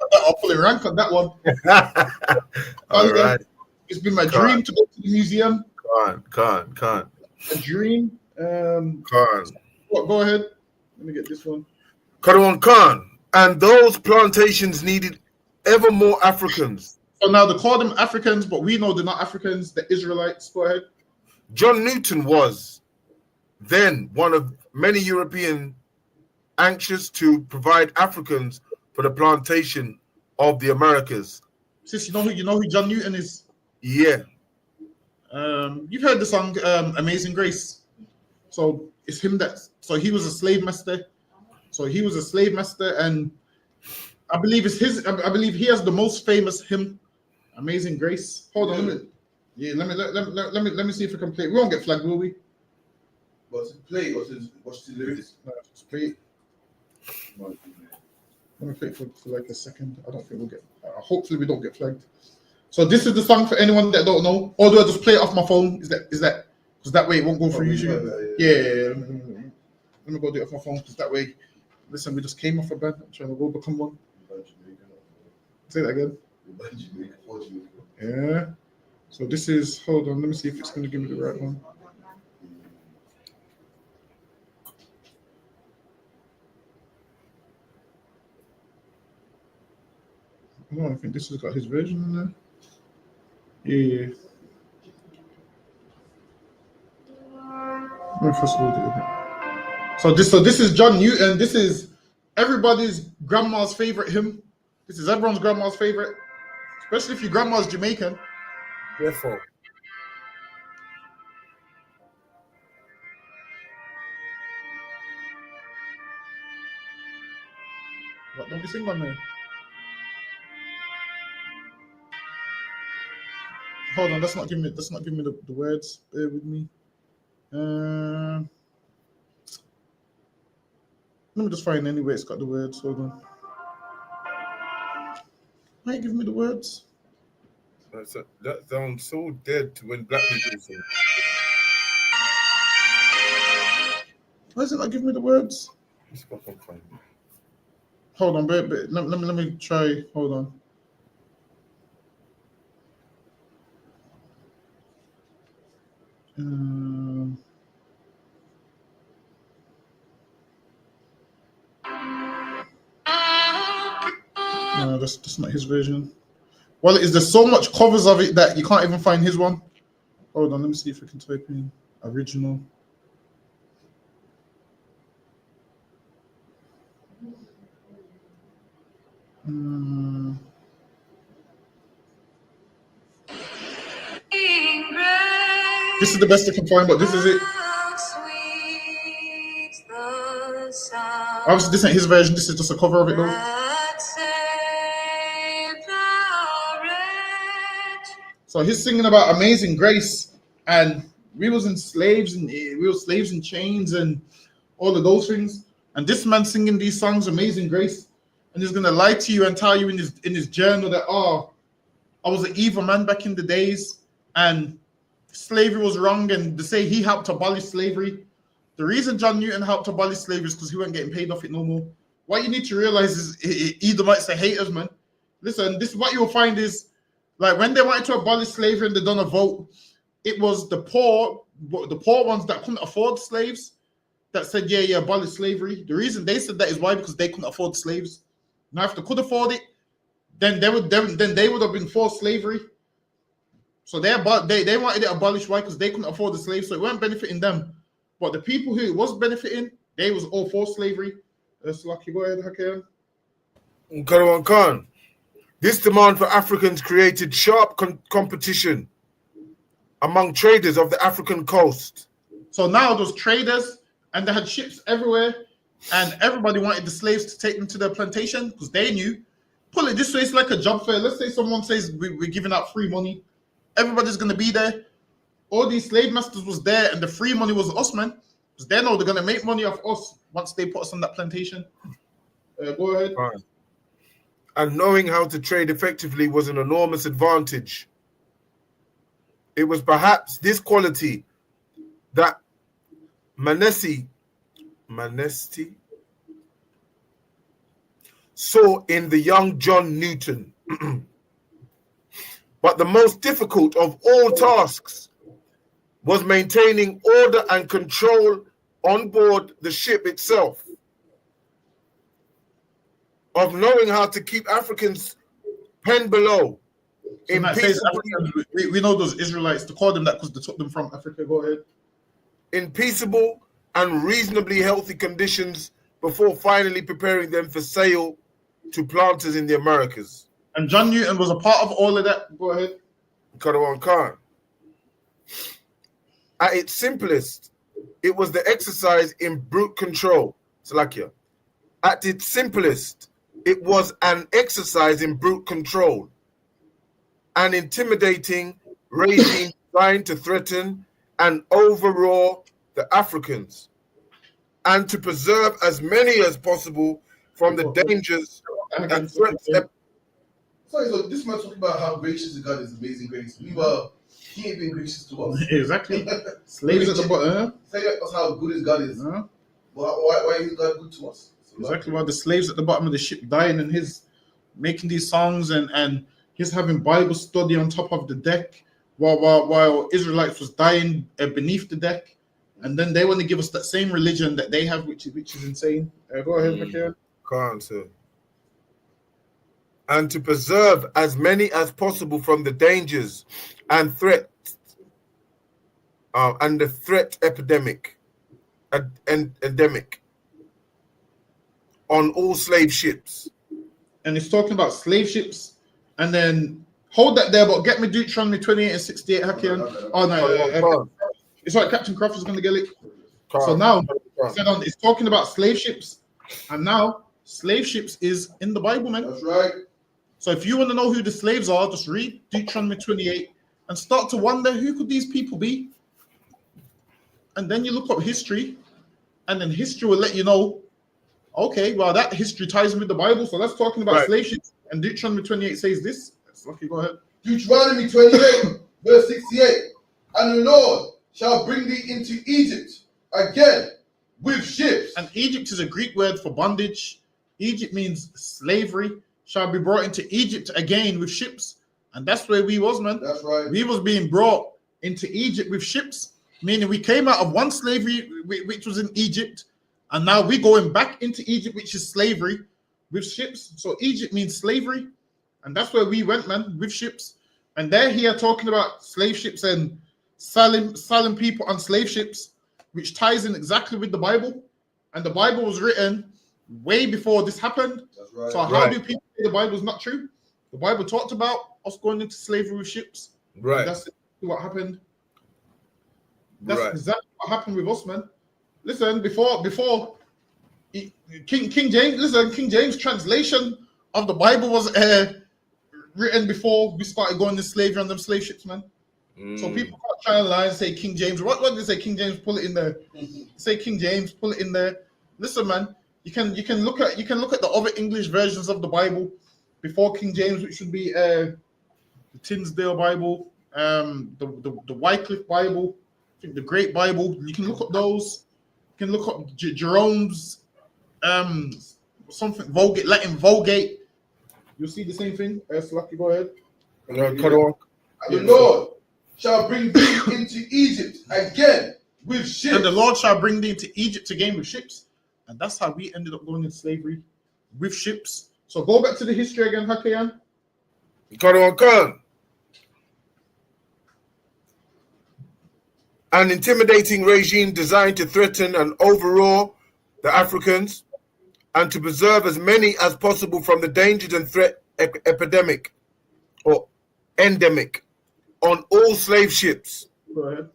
on that one. All right. It's been my dream to go to the museum. Can't. A dream. Can't. Go ahead. Let me get this one. Khan. And those plantations needed ever more Africans. So now they call them Africans, but we know they're not Africans. They're Israelites. Go ahead. John Newton was then one of many European anxious to provide Africans for the plantation of the Americas. Sis, you know who John Newton is? Yeah. You've heard the song Amazing Grace. So it's him so he was a slave master. And I believe I believe he has the most famous hymn, Amazing Grace. Hold on a minute. Yeah, let me see if I can play it. We won't get flagged, will we? What's it play? What's the lyrics? Let's play it. Let me play it for like a second. I don't think we'll get. Hopefully we don't get flagged. So this is the song for anyone that don't know. Or do I just play it off my phone? Is that because that way it won't go through YouTube? Yeah. Let me go do it off my phone because that way. Listen, we just came off a band. I'm trying to go become one. Say that again. Yeah. So this is. Hold on. Let me see if it's going to give me the right one. I think this has got his version in there. Yeah. First of all, so this is John Newton. This is everybody's grandma's favorite hymn. This is everyone's grandma's favorite, especially if your grandma's Jamaican. Therefore. What don't you sing on there? Hold on, that's not giving me the words. Bear with me. Let me just find anyway. It's got the words. Hold on. Might give me the words. That sounds so dead to when black people sing. Why is it not giving me the words? Let's go and find it. Hold on, let me try. Hold on. No, that's not his version. Well, there's so much covers of it that you can't even find his one. Hold on, let me see if I can type in original. This is the best I can find, but this is it. Obviously, this ain't his version. This is just a cover of it, though. So he's singing about Amazing Grace, and we was slaves in chains and all of those things. And this man singing these songs, Amazing Grace, and he's gonna lie to you and tell you in his journal that I was an evil man back in the days, and slavery was wrong, and to say he helped abolish slavery. The reason John Newton helped abolish slavery is because he wasn't getting paid off it no more. what you need to realize is Edomites are haters, man. Listen, this is what you'll find is like when they wanted to abolish slavery and they done a vote, it was the poor ones that couldn't afford slaves that said, yeah, abolish slavery. The reason they said that is why? Because they couldn't afford slaves. Now, if they could afford it, then they would have been for slavery. So they wanted it abolished. Why? Because they couldn't afford the slaves, so it weren't benefiting them. But the people who it was benefiting, they was all for slavery. That's lucky. Go ahead, Hakim. Karawan Khan. This demand for Africans created sharp competition among traders of the African coast. So now those traders, and they had ships everywhere, and everybody wanted the slaves to take them to their plantation because they knew, pull it this way, it's like a job fair. Let's say someone says we're giving out free money. Everybody's going to be there. All these slave masters was there, and the free money was us, man. Because they know they're going to make money off us once they put us on that plantation. Go ahead. Right. And knowing how to trade effectively was an enormous advantage. It was perhaps this quality that Manesti saw in the young John Newton. But the most difficult of all tasks was maintaining order and control on board the ship itself, of knowing how to keep Africans penned below. So we know those Israelites, to call them that because they took them from Africa. Go ahead. In peaceable and reasonably healthy conditions before finally preparing them for sale to planters in the Americas. And John Newton was a part of all of that. Go ahead. Karawan Khan. At its simplest, it was the exercise in brute control. Salakia. At its simplest, it was an exercise in brute control, an intimidating regime designed to threaten and overawe the Africans, and to preserve as many as possible from the dangers and threats. Sorry, so this man talking about how gracious the God is, amazing grace. Meanwhile, he ain't been gracious to us. Exactly. Slaves at the bottom. Say us how good his God is. Why is God good to us? Exactly. While the slaves at the bottom of the ship dying, and his making these songs, and his having Bible study on top of the deck, while Israelites was dying beneath the deck, and then they want to give us that same religion that they have, which is insane. Go ahead, Mikhail. Can't, sir. And to preserve as many as possible from the dangers and threats, and the threat epidemic, endemic on all slave ships. And it's talking about slave ships, and then hold that there, but get me Deuteronomy 28 and 68, Hakian. Oh no, it's right. Captain Crawford's going to get it. So now it's talking about slave ships, and now slave ships is in the Bible, man. That's right. So if you want to know who the slaves are, just read Deuteronomy 28 and start to wonder who could these people be. And then you look up history, and then history will let you know, okay, well, that history ties in with the Bible. So that's talking about slave ships. And Deuteronomy 28 says this. Okay, go ahead. Deuteronomy 28, verse 68. And the Lord shall bring thee into Egypt again with ships. And Egypt is a Greek word for bondage. Egypt means slavery. Shall be brought into Egypt again with ships. And that's where we was, man. That's right. We was being brought into Egypt with ships, meaning we came out of one slavery, which was in Egypt, and now we're going back into Egypt, which is slavery, with ships. So Egypt means slavery, and that's where we went, man, with ships. And they're here talking about slave ships and selling people on slave ships, which ties in exactly with the Bible. And the Bible was written way before this happened. That's right. So how do people say the Bible is not true? The Bible talked about us going into slavery with ships. Right. That's what happened. That's exactly what happened with us, man. Listen, before King James translation of the Bible was written before we started going to slavery on them slave ships, man. So people can't try and lie and say King James. What did they say? King James, pull it in there. Say King James, pull it in there. Listen, man. You can look at the other English versions of the Bible before King James, which should be the Tinsdale Bible, the Wycliffe Bible, I think the Great Bible. You can look up those. You can look up Jerome's something vulgate, let him vulgate. You'll see the same thing. Lucky, go ahead. Cut on. And the Lord shall bring thee into Egypt again with ships. And the Lord shall bring thee into Egypt again with ships. And that's how we ended up going in slavery, with ships. So go back to the history again, Hakayan. Cut on. An intimidating regime designed to threaten and overawe the Africans and to preserve as many as possible from the dangers and threat epidemic or endemic on all slave ships. Go ahead.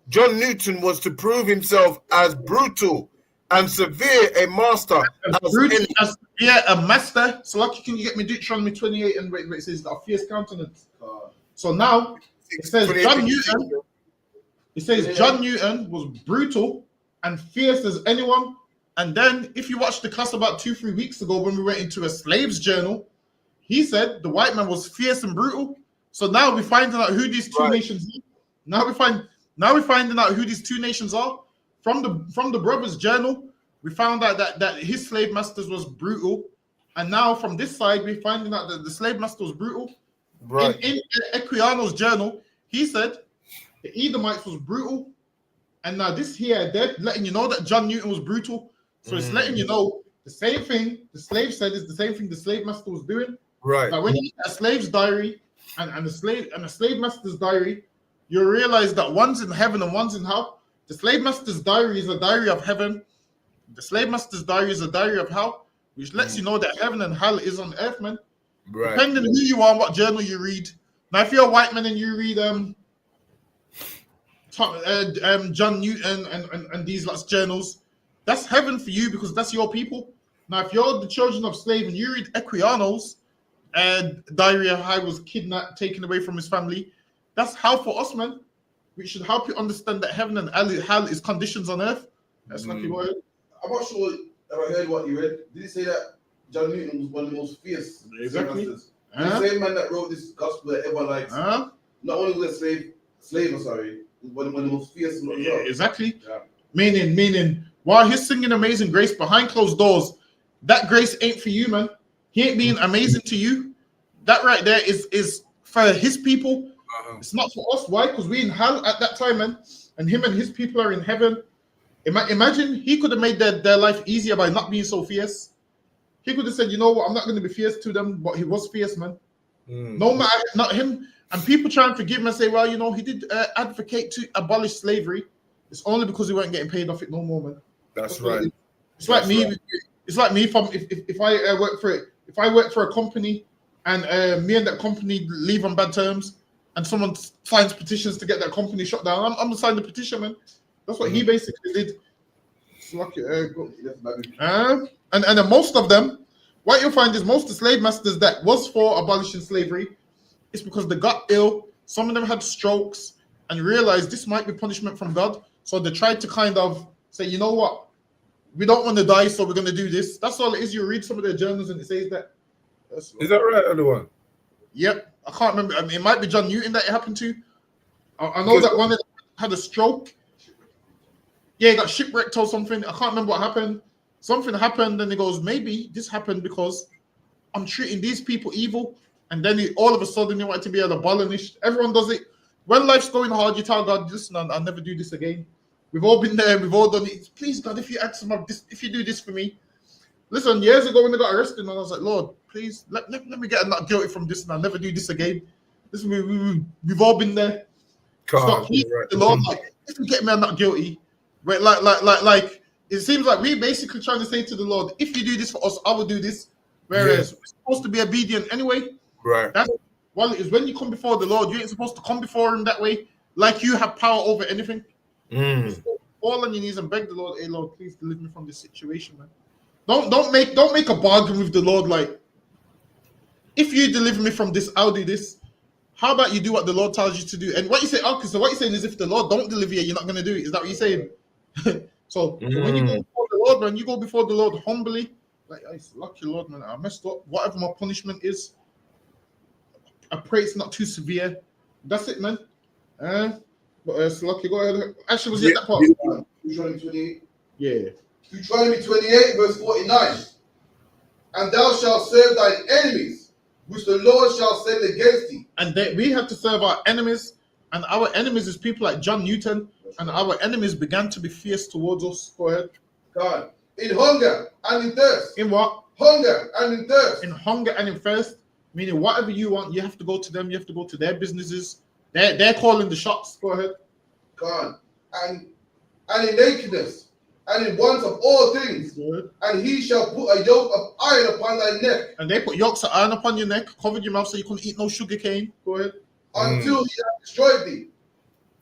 John Newton was to prove himself as brutal and severe a master a master. So lucky, can you get me Deuteronomy 28 and wait, it says a fierce countenance. So now it says John Newton. It says John Newton was brutal and fierce as anyone. And then if you watched the class about 2-3 weeks ago when we went into a slave's journal, he said the white man was fierce and brutal. So now we're finding out who these two nations are. Now we're finding out who these two nations are. From the brothers' journal, we found out that his slave masters was brutal. And now from this side, we're finding out that the slave master was brutal. Right. In Equiano's journal, he said the Edomites was brutal. And now this here, they're letting you know that John Newton was brutal. So it's letting you know the same thing the slave said is the same thing the slave master was doing. Right. Like when you get a slave's diary and the slave master's diary, you realize that one's in heaven and one's in hell. The slave master's diary is a diary of heaven. The slave master's diary is a diary of hell, which lets you know that heaven and hell is on earth, man. Right. Depending on who you are and what journal you read. Now, if you're a white man and you read John Newton and these lots journals, that's heaven for you because that's your people. Now, if you're the children of slave and you read Equiano's diary of how he was kidnapped, taken away from his family, that's hell for us, man. We should help you understand that heaven and hell is conditions on earth. That's lucky boy. I'm not sure if I heard what you read. Did it say that John Newton was one of the most fierce Exactly. masters? The same man that wrote this gospel that everyone likes. Not only was a slave, was one of the most fierce. Yeah, exactly. Yeah. Meaning, while he's singing Amazing Grace behind closed doors, that grace ain't for you, man. He ain't being amazing to you. That right there is for his people. It's not for us. Why? Because we in hell at that time, man. And him and his people are in heaven. Imagine he could have made their life easier by not being so fierce. He could have said, you know what, I'm not going to be fierce to them, but he was fierce, man. No matter, not him. And people try and forgive him and say, well, you know, he did advocate to abolish slavery. It's only because he weren't getting paid off it no more, man. That's right. It's like me. It's like me if I work for a company and me and that company leave on bad terms and someone signs petitions to get that company shut down, I'm gonna sign the petition, man. That's what he basically did. It's lucky. And then most of them, what you'll find is most of the slave masters that was for abolishing slavery, it's because they got ill. Some of them had strokes and realized this might be punishment from God. So they tried to kind of say, you know what? We don't want to die, so we're going to do this. That's all it is. You read some of their journals and it says that. Is that right, everyone? Yep. I can't remember. I mean, it might be John Newton that it happened to. I know that one had a stroke. Yeah, he got shipwrecked or something. I can't remember what happened. Something happened and he goes, maybe this happened because I'm treating these people evil. And then all of a sudden he wanted to be an abolitionist. Everyone does it. When life's going hard, you tell God, listen, I'll never do this again. We've all been there. We've all done it. Please, God, if you ask him this, if you do this for me. Listen, years ago when they got arrested, and I was like, Lord, please, let me get not guilty from this and I'll never do this again. Listen, we've all been there. Stop pleading the Lord, like, if you get me, I'm not guilty. Right? Like, it seems like we're basically trying to say to the Lord, if you do this for us, I will do this. Whereas we're supposed to be obedient anyway. Right. That's well, it's when you come before the Lord, you ain't supposed to come before him that way, like you have power over anything. Fall on your knees and beg the Lord, hey Lord, please deliver me from this situation, man. Don't make a bargain with the Lord, like, if you deliver me from this, I'll do this. How about you do what the Lord tells you to do? And what you say, okay, so what you're saying is if the Lord don't deliver you, you're not gonna do it. Is that what you're saying? So when you go before the Lord, man, you go before the Lord humbly, like, it's lucky Lord, man, I messed up. Whatever my punishment is, I pray it's not too severe. That's it, man. But it's lucky. Go ahead. Actually, was it that part? Deuteronomy 28. Yeah. Deuteronomy 28, verse 49. and thou shalt serve thine enemies, which the Lord shall send against thee. And we had to serve our enemies, and our enemies is people like John Newton, and our enemies began to be fierce towards us. Go ahead. God. In hunger and in thirst. In what? Hunger and in thirst. In hunger and in thirst, meaning whatever you want, you have to go to them, you have to go to their businesses. They're calling the shots. Go ahead. God. And in nakedness, and in want of all things. Good. And he shall put a yoke of iron upon thy neck. And they put yokes of iron upon your neck, covered your mouth so you couldn't eat no sugar cane. Go ahead. Until he hath destroyed thee.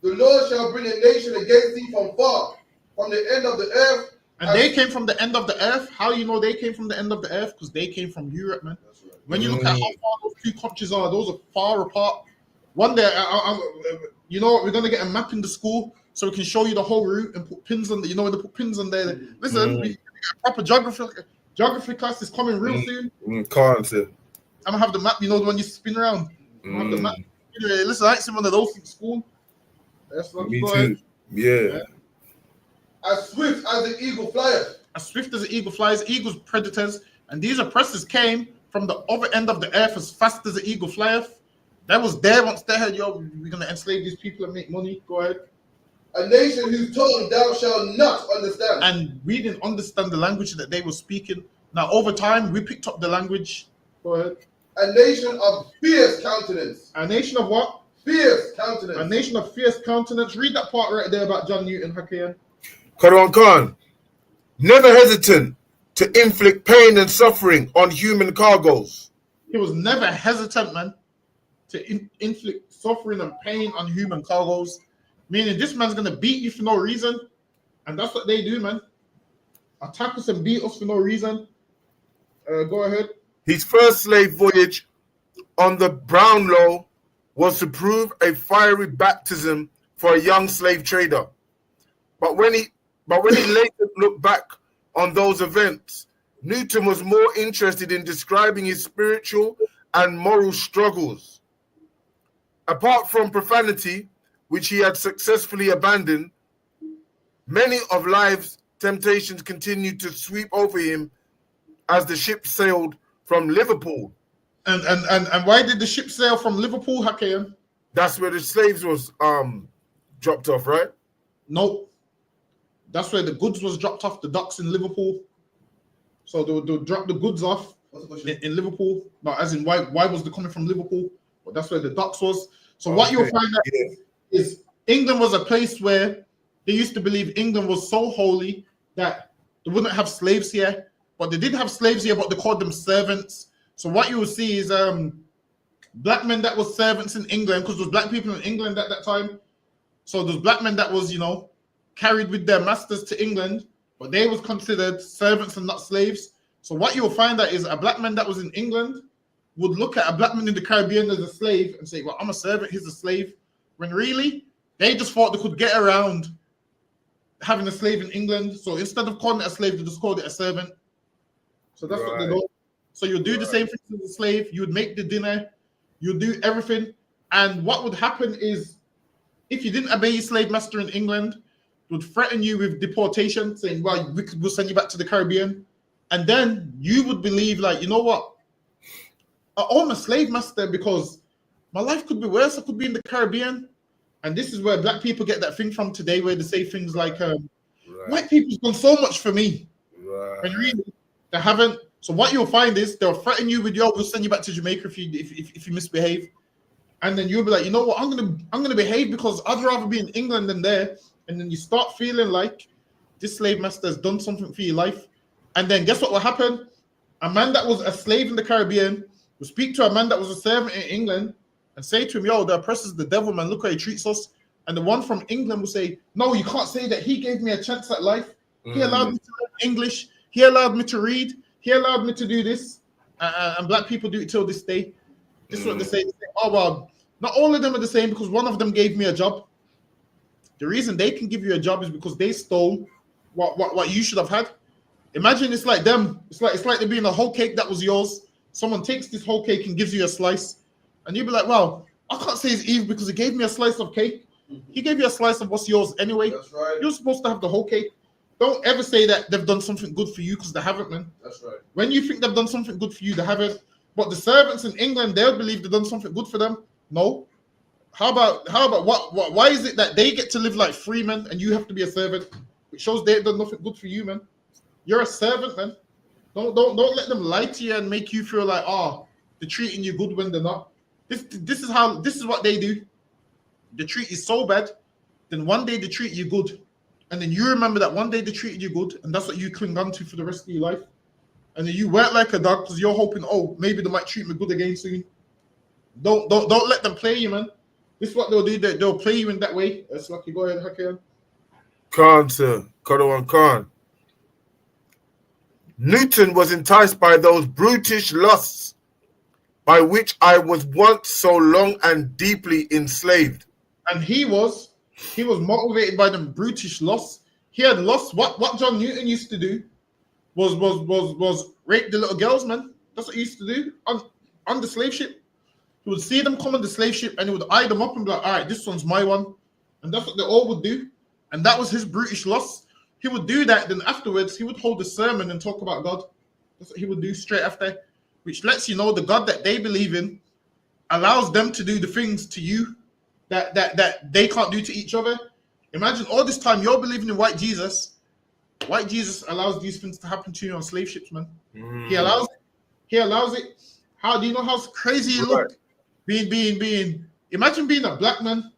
The Lord shall bring a nation against thee from far, from the end of the earth. And they came from the end of the earth. How you know they came from the end of the earth? Because they came from Europe, man. Right. When you look at how far those two countries are, those are far apart. One day, you know what? We're gonna get a map in the school so we can show you the whole route and put pins on. You know, they put pins on there. Listen, we get a proper geography class is coming real soon. Can't say. I'm gonna have the map. You know, the one you spin around. I'm gonna have the map. Anyway, listen, I ain't seen one of those in school. That's not Me good. too. Yeah. As swift as the eagle flieth. As swift as the eagle flies, eagles predators, and these oppressors came from the other end of the earth as fast as the eagle flieth. That was there once they heard, yo, we're gonna enslave these people and make money. Go ahead. A nation whose tongue thou shalt not understand. And we didn't understand the language that they were speaking. Now, over time, we picked up the language. Go ahead. A nation of fierce countenance. A nation of what? Fierce countenance. A nation of fierce countenance. Read that part right there about John Newton, Hakian. Quran Khan, never hesitant to inflict pain and suffering on human cargoes. He was never hesitant, man, to inflict suffering and pain on human cargoes. Meaning this man's going to beat you for no reason. And that's what they do, man. Attack us and beat us for no reason. Go ahead. His first slave voyage on the Brownlow was to prove a fiery baptism for a young slave trader. But when he later looked back on those events, Newton was more interested in describing his spiritual and moral struggles. Apart from profanity, which he had successfully abandoned, many of life's temptations continued to sweep over him as the ship sailed from Liverpool. And why did the ship sail from Liverpool, Hakeem? That's where the slaves was dropped off, right? Nope. That's where the goods was dropped off the docks in Liverpool. So they'll drop the goods off in Liverpool. No, as in why was they coming from Liverpool? But that's where the docks was. So what you'll find out is England was a place where they used to believe England was so holy that they wouldn't have slaves here. But they did have slaves here, but they called them servants. So what you will see is black men that was servants in England, because there was black people in England at that time. So there's black men that was, carried with their masters to England, but they was considered servants and not slaves. So what you'll find out is a black man that was in England would look at a black man in the Caribbean as a slave and say, well, I'm a servant, he's a slave. When really, they just thought they could get around having a slave in England. So instead of calling it a slave, they just called it a servant. So that's what they do. So you'll do the same thing as a slave. You would make the dinner. You'll do everything. And what would happen is, if you didn't obey your slave master in England, would threaten you with deportation, saying, well, we'll send you back to the Caribbean. And then you would believe, like, you know what? I'm a slave master because my life could be worse. I could be in the Caribbean. And this is where black people get that thing from today, where they say things like, white people's done so much for me. And really, they haven't. So what you'll find is they'll threaten you with, we'll send you back to Jamaica if you misbehave. And then you'll be like, you know what? I'm gonna behave because I'd rather be in England than there. And then you start feeling like this slave master has done something for your life. And then guess what will happen? A man that was a slave in the Caribbean will speak to a man that was a servant in England and say to him, yo, the oppressor's the devil, man. Look how he treats us. And the one from England will say, no, you can't say that. He gave me a chance at life. He allowed me to learn English. He allowed me to read. He allowed me to do this. And black people do it till this day. This is what they say. They say, oh, well, not all of them are the same because one of them gave me a job. The reason they can give you a job is because they stole what you should have had. Imagine it's like them. It's like there being a whole cake that was yours. Someone takes this whole cake and gives you a slice. And you'll be like, well, I can't say it's Eve because he gave me a slice of cake. He gave you a slice of what's yours anyway. That's right. You're supposed to have the whole cake. don't ever say that they've done something good for you because they haven't, man. That's right. When you think they've done something good for you, they haven't. But the servants in England, they'll believe they've done something good for them. No. How about what? Why is it that they get to live like free men and you have to be a servant? It shows they've done nothing good for you, man. You're a servant, man. Don't let them lie to you and make you feel like, oh, they're treating you good when they're not. This is what they do. They treat you so bad, then one day they treat you good. And then you remember that one day they treated you good, and that's what you cling on to for the rest of your life. And then you work like a dog because you're hoping, oh, maybe they might treat me good again soon. Don't let them play you, man. This is what they'll do. They'll play you in that way. That's lucky. Go ahead, Hakim. Khan, sir. Kadawan Khan. Newton was enticed by those brutish lusts by which I was once so long and deeply enslaved. And he was motivated by them brutish lusts. He had lusts. What John Newton used to do was rape the little girls, man. That's what he used to do on the slave ship. He would see them come on the slave ship and he would eye them up and be like, all right, this one's my one. And that's what they all would do. And that was his brutish lust. He would do that. Then afterwards, he would hold a sermon and talk about God. That's what he would do straight after, which lets you know the God that they believe in allows them to do the things to you that they can't do to each other. Imagine all this time you're believing in white Jesus. White Jesus allows these things to happen to you on slave ships, man. He allows it. He allows it. How do you know how crazy you look? Imagine being a black man,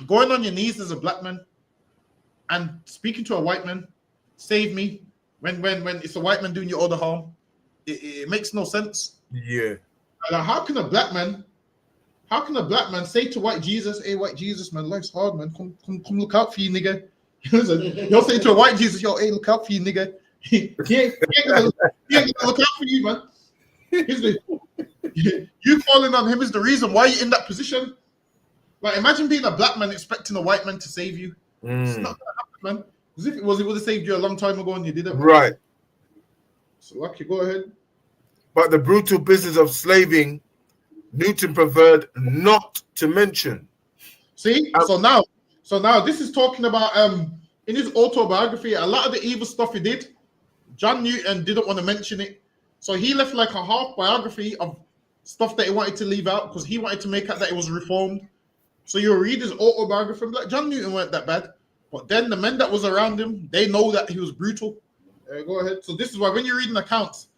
going on your knees as a black man, and speaking to a white man, save me. When it's a white man doing you all the harm, it makes no sense. Yeah. Like, how can a black man say to white Jesus, hey, white Jesus, man, life's hard, man. Come look out for you, nigga. You'll say to a white Jesus, yo, hey, look out for you, nigga. He ain't gonna look out for you, man. You falling on him is the reason why you're in that position. Like, imagine being a black man expecting a white man to save you. It's not gonna happen, man. Because if it was, it would have saved you a long time ago and you didn't. Right. So, Lucky, go ahead. But the brutal business of slaving, Newton preferred not to mention. See, so now this is talking about in his autobiography, a lot of the evil stuff he did, John Newton didn't want to mention it. So he left like a half biography of stuff that he wanted to leave out because he wanted to make out that it was reformed. So you'll read his autobiography and be like, John Newton weren't that bad. But then the men that was around him, they know that he was brutal. Go ahead. So this is why when you're reading accounts,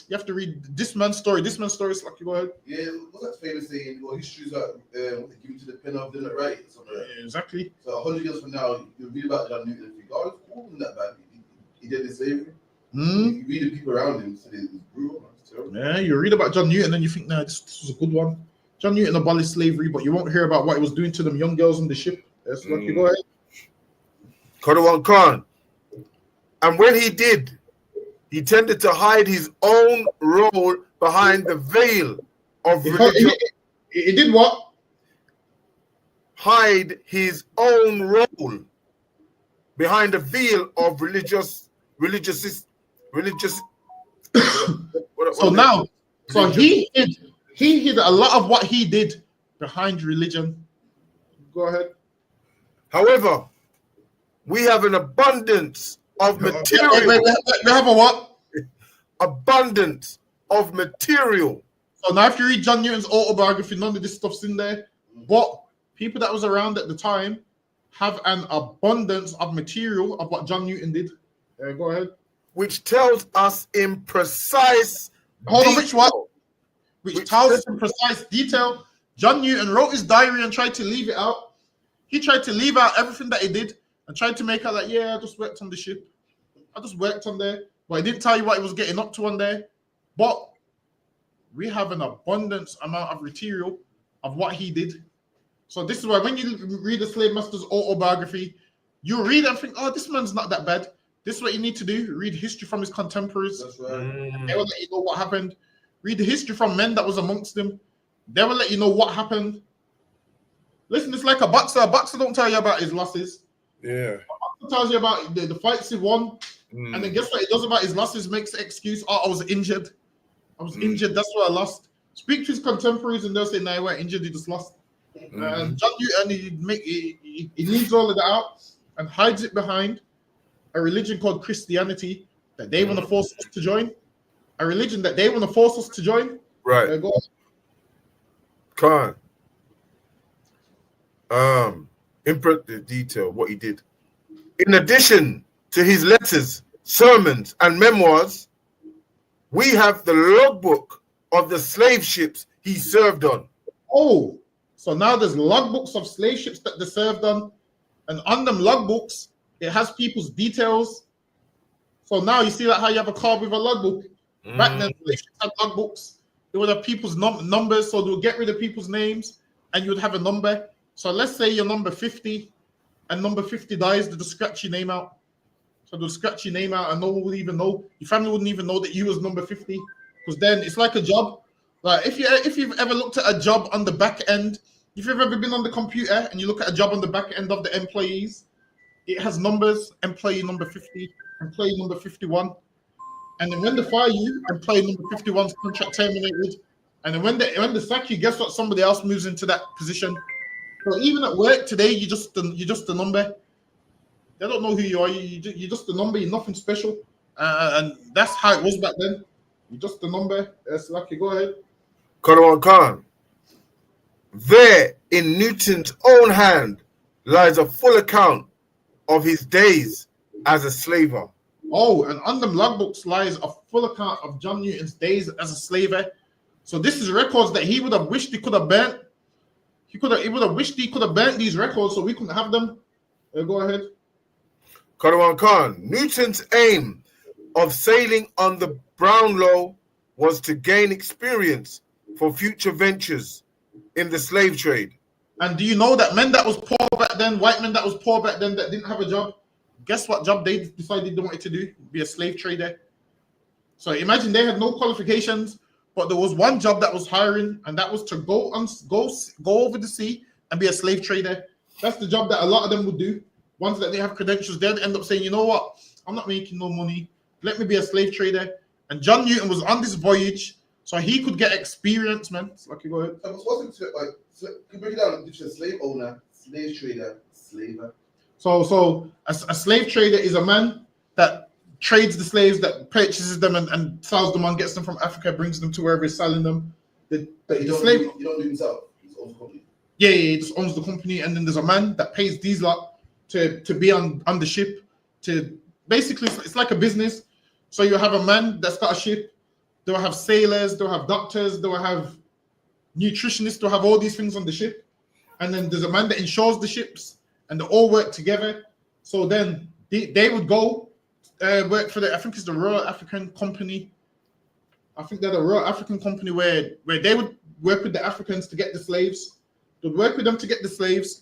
you have to read this man's story. This man's story is like, go ahead. Yeah, what's that famous saying? Well, history's like what they give you to the pen of, didn't it, right? Yeah, exactly. So 100 years from now, you read about John Newton and think, oh, it wasn't that bad. He did the slavery. You read the people around him, so it's brutal. It's terrible. Yeah, you read about John Newton and you think, nah, this was a good one. John Newton abolished slavery, but you won't hear about what he was doing to them young girls on the ship. Yes, Lucky, go ahead. Kadawan Khan. And when he did, he tended to hide his own role behind the veil of religion. He did what? Hide his own role behind the veil of religious. So he hid a lot of what he did behind religion. Go ahead. However, we have an abundance of material. We have a what? Abundance of material. So now if you read John Newton's autobiography, none of this stuff's in there. But people that was around at the time have an abundance of material of what John Newton did. Go ahead. Which tells us in precise Hold on, which one? Which tells us in precise detail. John Newton wrote his diary and tried to leave it out. He tried to leave out everything that he did and tried to make out like, yeah, I just worked on the ship. I just worked on there. But he didn't tell you what he was getting up to on there. But we have an abundance amount of material of what he did. So this is why when you read the slave master's autobiography, you read it and think, oh, this man's not that bad. This is what you need to do. Read history from his contemporaries. That's right. They will let you know what happened. Read the history from men that was amongst them. They will let you know what happened. Listen, it's like a boxer. A boxer don't tell you about his losses. Yeah. A boxer tells you about the fights he won. And then guess what he does about his losses? Makes an excuse. Oh, I was injured. I was injured. That's why I lost. Speak to his contemporaries and they'll say, no, you weren't injured. You just lost. And John Newton, he leaves all of that out and hides it behind a religion called Christianity that they want to force us to join. A religion that they want to force us to join. Right. Go on. Khan. The detail what he did. In addition to his letters, sermons, and memoirs, we have the logbook of the slave ships he served on. Oh, so now there's logbooks of slave ships that they served on, and on them logbooks, it has people's details. So now you see that how you have a card with a logbook. Back then, slave ships had logbooks. They would have people's numbers, so they would get rid of people's names, and you would have a number. So let's say you're number 50, and number 50 dies, they'll just scratch your name out. So they'll scratch your name out, and no one would even know. Your family wouldn't even know that you was number 50, because then it's like a job. Like if you've ever looked at a job on the back end, if you've ever been on the computer and you look at a job on the back end of the employees, it has numbers: employee number 50, employee number 51, and then when they fire you, employee number 51's contract terminated, and then when they sack you, guess what? Somebody else moves into that position. So even at work today, you're just a number. They don't know who you are. You're just a number. You're nothing special, and that's how it was back then. You're just a number. Lucky, go ahead. Karawan Khan. There, in Newton's own hand, lies a full account of his days as a slaver. Oh, and on them logbooks lies a full account of John Newton's days as a slaver. So this is records that he would have wished he could have burnt. He would have wished he could have burnt these records so we couldn't have them. Go ahead. Karawan Khan. Newton's aim of sailing on the Brownlow was to gain experience for future ventures in the slave trade. And do you know that men that was poor back then, white men that was poor back then that didn't have a job, guess what job they decided they wanted to do? Be a slave trader. So imagine they had no qualifications, but there was one job that was hiring, and that was to go over the sea and be a slave trader. That's the job that a lot of them would do. Ones that they have credentials, they'd end up saying, you know what, I'm not making no money. Let me be a slave trader. And John Newton was on this voyage, so he could get experience, man. Lucky, go ahead. What's it like? So, can you break it down into a slave owner, slave trader, slaver? So a slave trader is a man that trades the slaves, that purchases them and sells them on, gets them from Africa, brings them to wherever he's selling them. You don't do himself. He owns the company. Yeah, he just owns the company, and then there's a man that pays these lot to be on the ship. To basically, it's like a business. So you have a man that's got a ship. They'll have sailors, they'll have doctors, they'll have nutritionists, they'll have all these things on the ship. And then there's a man that insures the ships, and they all work together. So then they would go work for I think it's the Royal African Company. I think they're the Royal African Company where they would work with the Africans to get the slaves. They'd work with them to get the slaves.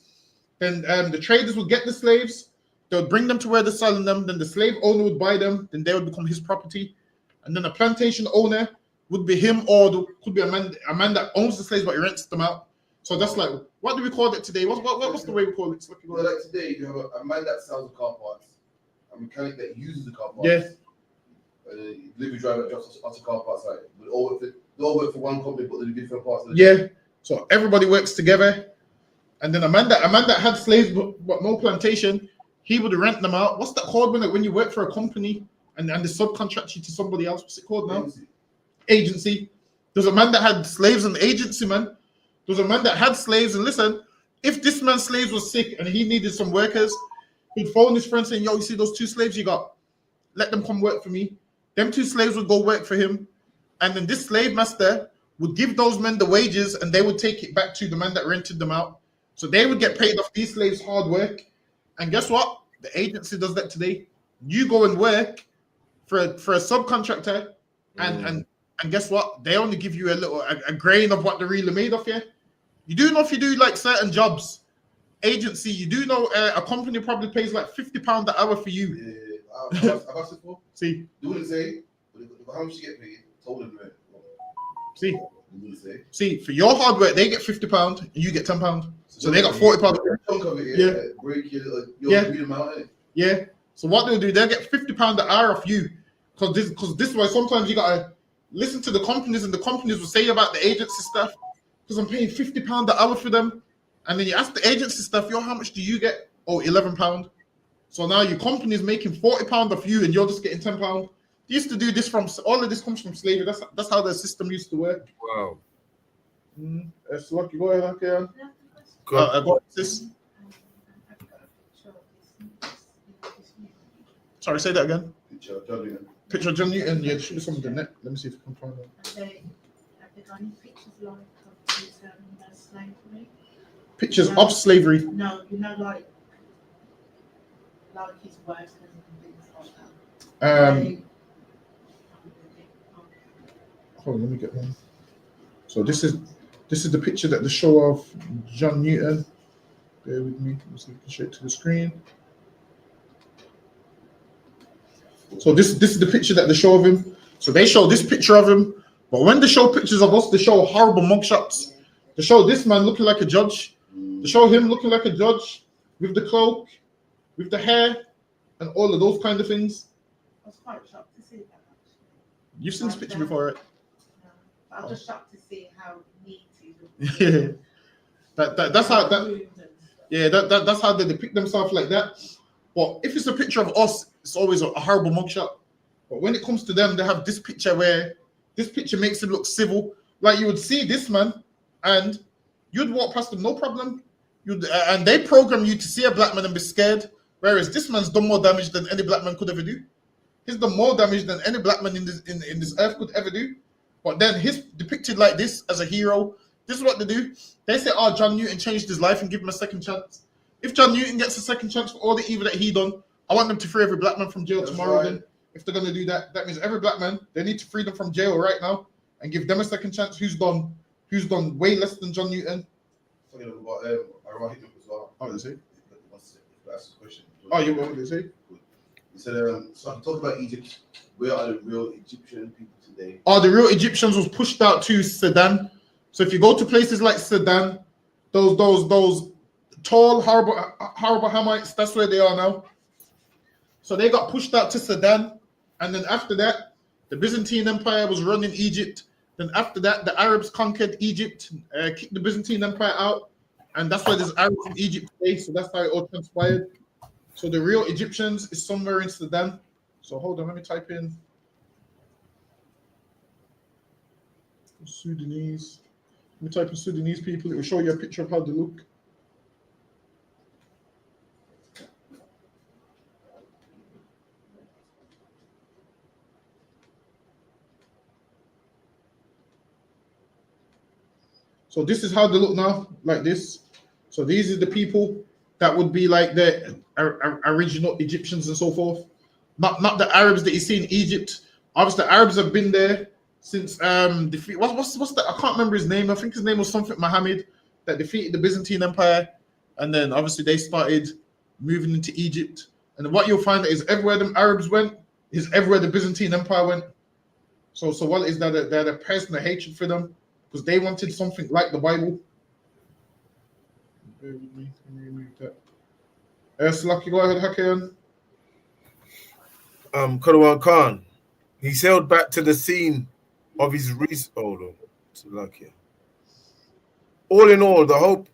Then the traders would get the slaves. They would bring them to where they're selling them. Then the slave owner would buy them. Then they would become his property. And then a plantation owner would be him, or there could be a man that owns the slaves but he rents them out. So that's like, what do we call it today? What's the way we call it? Like today, you have a man that sells the car parts, a mechanic that uses the car parts. Yeah. Delivery driver that drops off the car parts site. They all work for one company, but they do different parts. Yeah. So everybody works together. And then a man that had slaves but no plantation, he would rent them out. What's that called when you work for a company and they subcontract you to somebody else? What's it called now? Agency. There's a man that had slaves in the agency, man. There's a man that had slaves, and listen, if this man's slaves was sick and he needed some workers, he'd phone his friend saying, yo, you see those 2 slaves you got? Let them come work for me. Them 2 slaves would go work for him. And then this slave master would give those men the wages, and they would take it back to the man that rented them out. So they would get paid off these slaves' hard work. And guess what? The agency does that today. You go and work for a subcontractor, and guess what? They only give you a grain of what they're really made of. Yeah, you do know if you do like certain jobs, agency, you do know a company probably pays like £50 an hour for you. Yeah, I've asked it for. See, they wouldn't say how much you get paid. Told them, right? See, they wouldn't say. See, for your hard work, they get £50 and you get £10. So they got £40. Chunk of it, yeah. Break your amount, yeah. So what they'll do, they'll get £50 an hour off you, because this way sometimes you gotta listen to the companies, and the companies will say about the agency stuff, because I'm paying £50 an hour for them, and then you ask the agency stuff, yo, how much do you get? Oh, £11. So now your company is making £40 off you, and you're just getting £10. They used to do this from all of this comes from slavery. That's how the system used to work. Wow. It's lucky. Go ahead, okay. Good. I got this. Sorry, say that again. Picture of John Newton. Picture of John Newton. Yeah, there should be some on the net. Let me see if I can find it. Have they got any pictures like of his slavery? Pictures of slavery. No, you know, like his workers and things like that. Hold on, let me get one. So this is the picture that they show of John Newton. Bear with me. Let me see if I can show it to the screen. So this is the picture that they show of him. So they show this picture of him, but when they show pictures of us, they show horrible mugshots. They show this man looking like a judge. They show him looking like a judge with the cloak, with the hair, and all of those kind of things. I was quite shocked to see that, actually. You've seen this picture before, right? No, but I was just shocked to see how neat he Yeah. looked. That's how that's how they depict themselves like that. But if it's a picture of us, it's always a horrible mugshot. But when it comes to them, they have this picture where this picture makes him look civil. Like you would see this man, and you'd walk past him, no problem. And they program you to see a black man and be scared. Whereas this man's done more damage than any black man could ever do. He's done more damage than any black man in this earth could ever do. But then he's depicted like this as a hero. This is what they do. They say, "Oh, John Newton changed his life and give him a second chance." If John Newton gets a second chance for all the evil that he done, I want them to free every black man from jail tomorrow. Right. Then, if they're gonna do that, that means every black man, they need to free them from jail right now and give them a second chance. Who's done way less than John Newton? Talking about Iran hit him as well. Oh, did he? That's the question. Oh, you what did he say? He said, so I talk about Egypt. Where are the real Egyptian people today? Oh, the real Egyptians was pushed out to Sudan. So if you go to places like Sudan, those tall, horrible Hamites, that's where they are now. So they got pushed out to Sudan, and then after that, the Byzantine Empire was running Egypt. Then after that, the Arabs conquered Egypt, kicked the Byzantine Empire out, and that's why there's Arabs in Egypt today. So that's how it all transpired. So the real Egyptians is somewhere in Sudan. So hold on, let me type in Sudanese. Let me type in Sudanese people. It will show you a picture of how they look. So this is how they look now, like this. So these are the people that would be like the original Egyptians and so forth. Not the Arabs that you see in Egypt. Obviously, the Arabs have been there since defeat. What's that? I can't remember his name. I think his name was something Muhammad that defeated the Byzantine Empire, and then obviously they started moving into Egypt. And what you'll find is everywhere them Arabs went is everywhere the Byzantine Empire went. So what is that? They're a personal hatred for them because they wanted something like the Bible. Bear with me. Let me remove that. Slaki, go ahead, Hakan. Karawan Khan, he sailed back to the scene of his all in all, the hope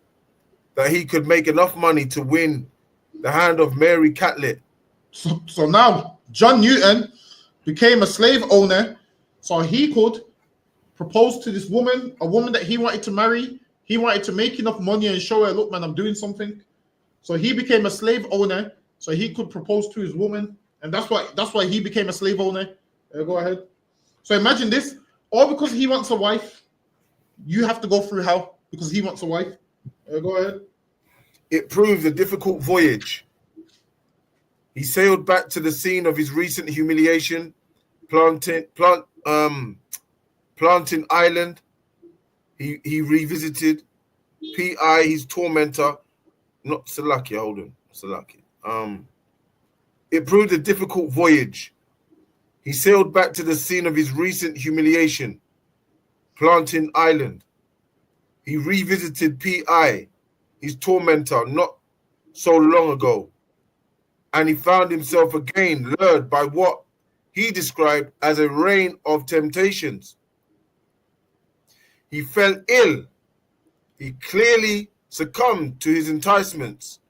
that he could make enough money to win the hand of Mary Catlett. So now John Newton became a slave owner, so he could propose to this woman, a woman that he wanted to marry. He wanted to make enough money and show her, look, man, I'm doing something. So he became a slave owner, so he could propose to his woman. And that's why he became a slave owner. Go ahead. So imagine this, all because he wants a wife, you have to go through hell because he wants a wife. Go ahead. It proved a difficult voyage. He sailed back to the scene of his recent humiliation, Plantain Island. He revisited P.I., his tormentor, not Salakia, hold on, Salakia. It proved a difficult voyage. He sailed back to the scene of his recent humiliation, Plantain Island. He revisited P.I., his tormentor, not so long ago, and he found himself again lured by what he described as a rain of temptations. He fell ill. He clearly succumbed to his enticements.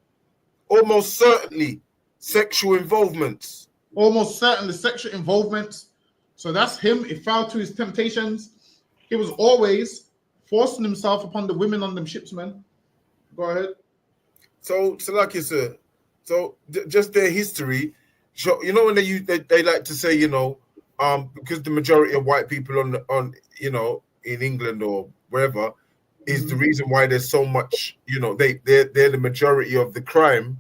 Almost certainly sexual involvements. Almost certainly sexual involvement. So that's him. He fell to his temptations. He was always forcing himself upon the women on them ships, man. Go ahead. So like you said, just their history. You know when they like to say, you know, because the majority of white people on you know in England or wherever is the reason why there's so much, you know, they're the majority of the crime.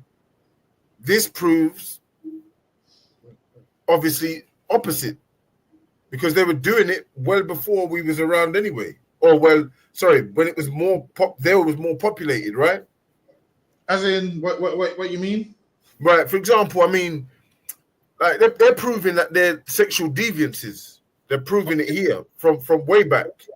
This proves obviously opposite, because they were doing it well before we was around anyway. Or when it was more was more populated, right? As in, what you mean? Right. For example, I mean, like they're proving that they're sexual deviances. They're proving it here from way back.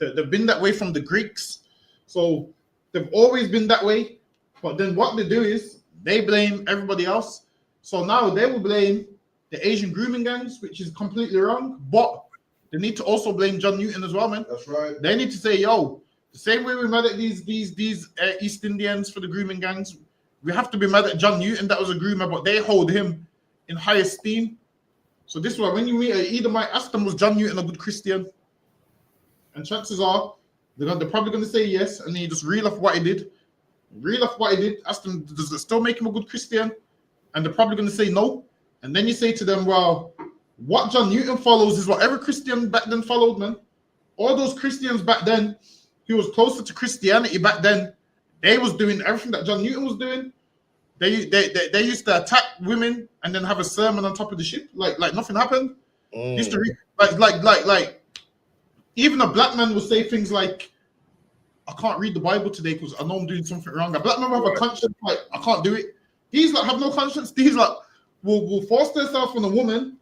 They've been that way from the Greeks, so they've always been that way. But then what they do is they blame everybody else. So now they will blame the Asian grooming gangs, which is completely wrong. But they need to also blame John Newton as well, man. That's right. They need to say, yo, the same way we mad at these East Indians for the grooming gangs, we have to be mad at John Newton that was a groomer, but they hold him in high esteem. So this is why when you meet an Edomite, ask them, was John Newton a good Christian? And chances are they're probably going to say yes, and then you just reel off what he did. Ask them, does it still make him a good Christian? And they're probably going to say no. And then you say to them, well, what John Newton follows is what every Christian back then followed, man. All those Christians back then, he was closer to Christianity back then. They was doing everything that John Newton was doing. They used to attack women and then have a sermon on top of the ship, like nothing happened. Used to like even a black man would say things like, I can't read the Bible today because I know I'm doing something wrong. A black man will have a conscience, like, I can't do it. These like have no conscience. These like will force themselves on a woman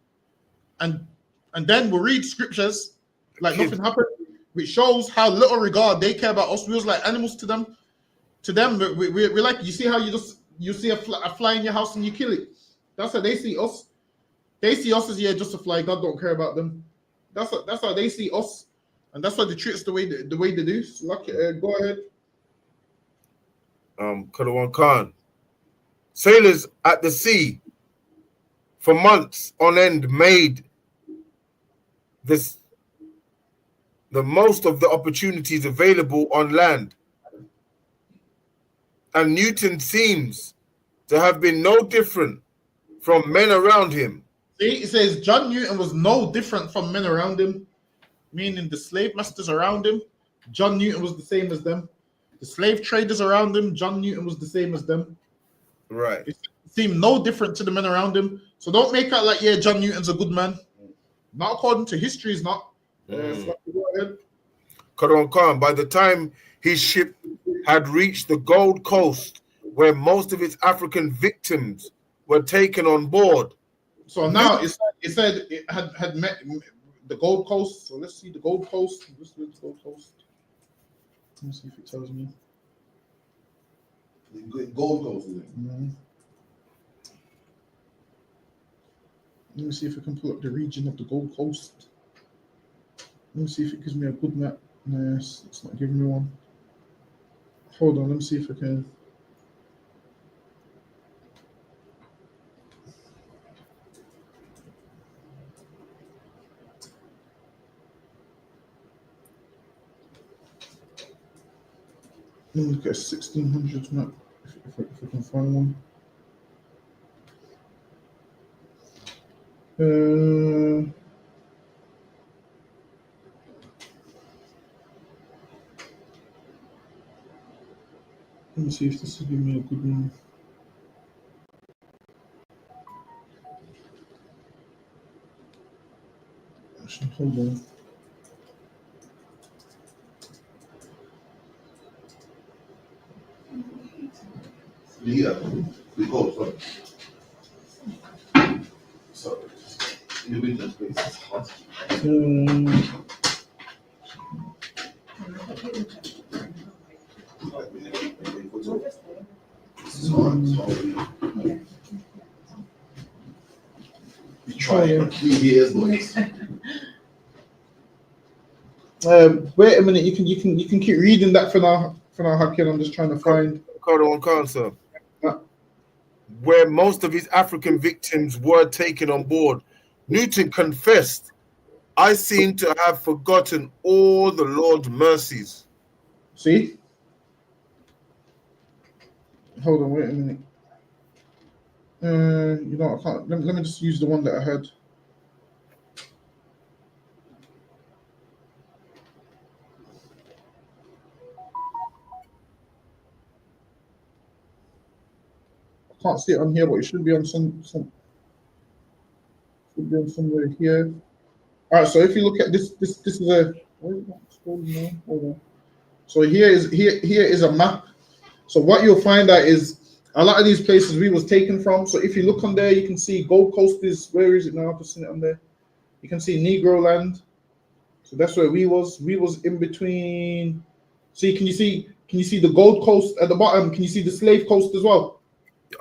and then we'll read scriptures like nothing happened, which shows how little regard they care about us. We was like animals to them. To them, we're like, you see how you see a fly in your house and you kill it. That's how they see us. They see us as just a fly. God don't care about them. That's how they see us, and that's why they treat us the way they do. So, go ahead. Kadawan Khan. Sailors at the sea for months on end made the most of the opportunities available on land. And Newton seems to have been no different from men around him. See, it says John Newton was no different from men around him, meaning the slave masters around him. John Newton was the same as them. The slave traders around him, John Newton was the same as them. Right. It seemed no different to the men around him. So don't make out like, yeah, John Newton's a good man. Not according to history, he's not. So go ahead. Kadawan Khan, by the time his ship had reached the Gold Coast, where most of its African victims were taken on board. So now it said it had met the Gold Coast. So let's see the Gold Coast. Let's look at the Gold Coast. Let me see if it tells me. The Gold Coast, is it? Mm-hmm. Let me see if I can pull up the region of the Gold Coast. Let me see if it gives me a good map. No, it's not giving me one. Hold on, let me see if I can. Let me look at a 1600s map if I can find one. Let me see if this will give me a good one. Actually, hold on. Yeah, the coast, sorry. In the winter space, it's hot. We try 3 years, boys. Wait a minute. You can keep reading that for now, Hakim. I'm just trying to find. Kadawan Khan, sir. where most of his African victims were taken on board. Newton confessed, "I seem to have forgotten all the Lord's mercies." See? Hold on, wait a minute. You know, I can't. Let me just use the one that I had. I can't see it on here, but it should be on some should be on somewhere here. All right, so if you look at this is a where is that scrolling now? Hold on. So here is a map. So what you'll find out is a lot of these places we was taken from. So if you look on there, you can see Gold Coast is where is it now? I've just seen it on there. You can see Negro Land. So that's where we was. We was in between. See, can you see the Gold Coast at the bottom? Can you see the Slave Coast as well?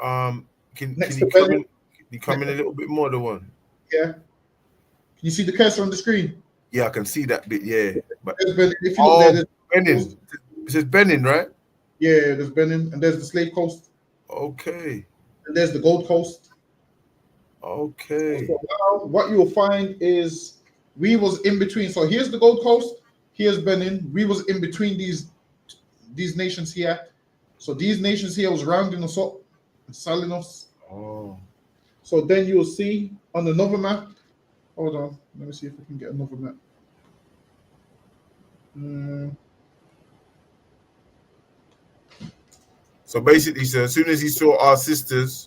Can Next you to come Benin. in? Can you come in a little bit more? The one. Yeah. Can you see the cursor on the screen? Yeah, I can see that bit. Yeah, but There's Benin. If you look there, there's Benin. It says Benin, right? yeah, there's Benin, and there's the Slave Coast, Okay. and there's the Gold Coast. Okay. So now what you'll find is we was in between. So here's the Gold Coast, here's Benin. We was in between these nations here. So these nations here was rounding us up and selling us. Oh. So then you'll see on another map. Hold on, let me see if I can get another map. So basically, so as soon as he saw our sisters,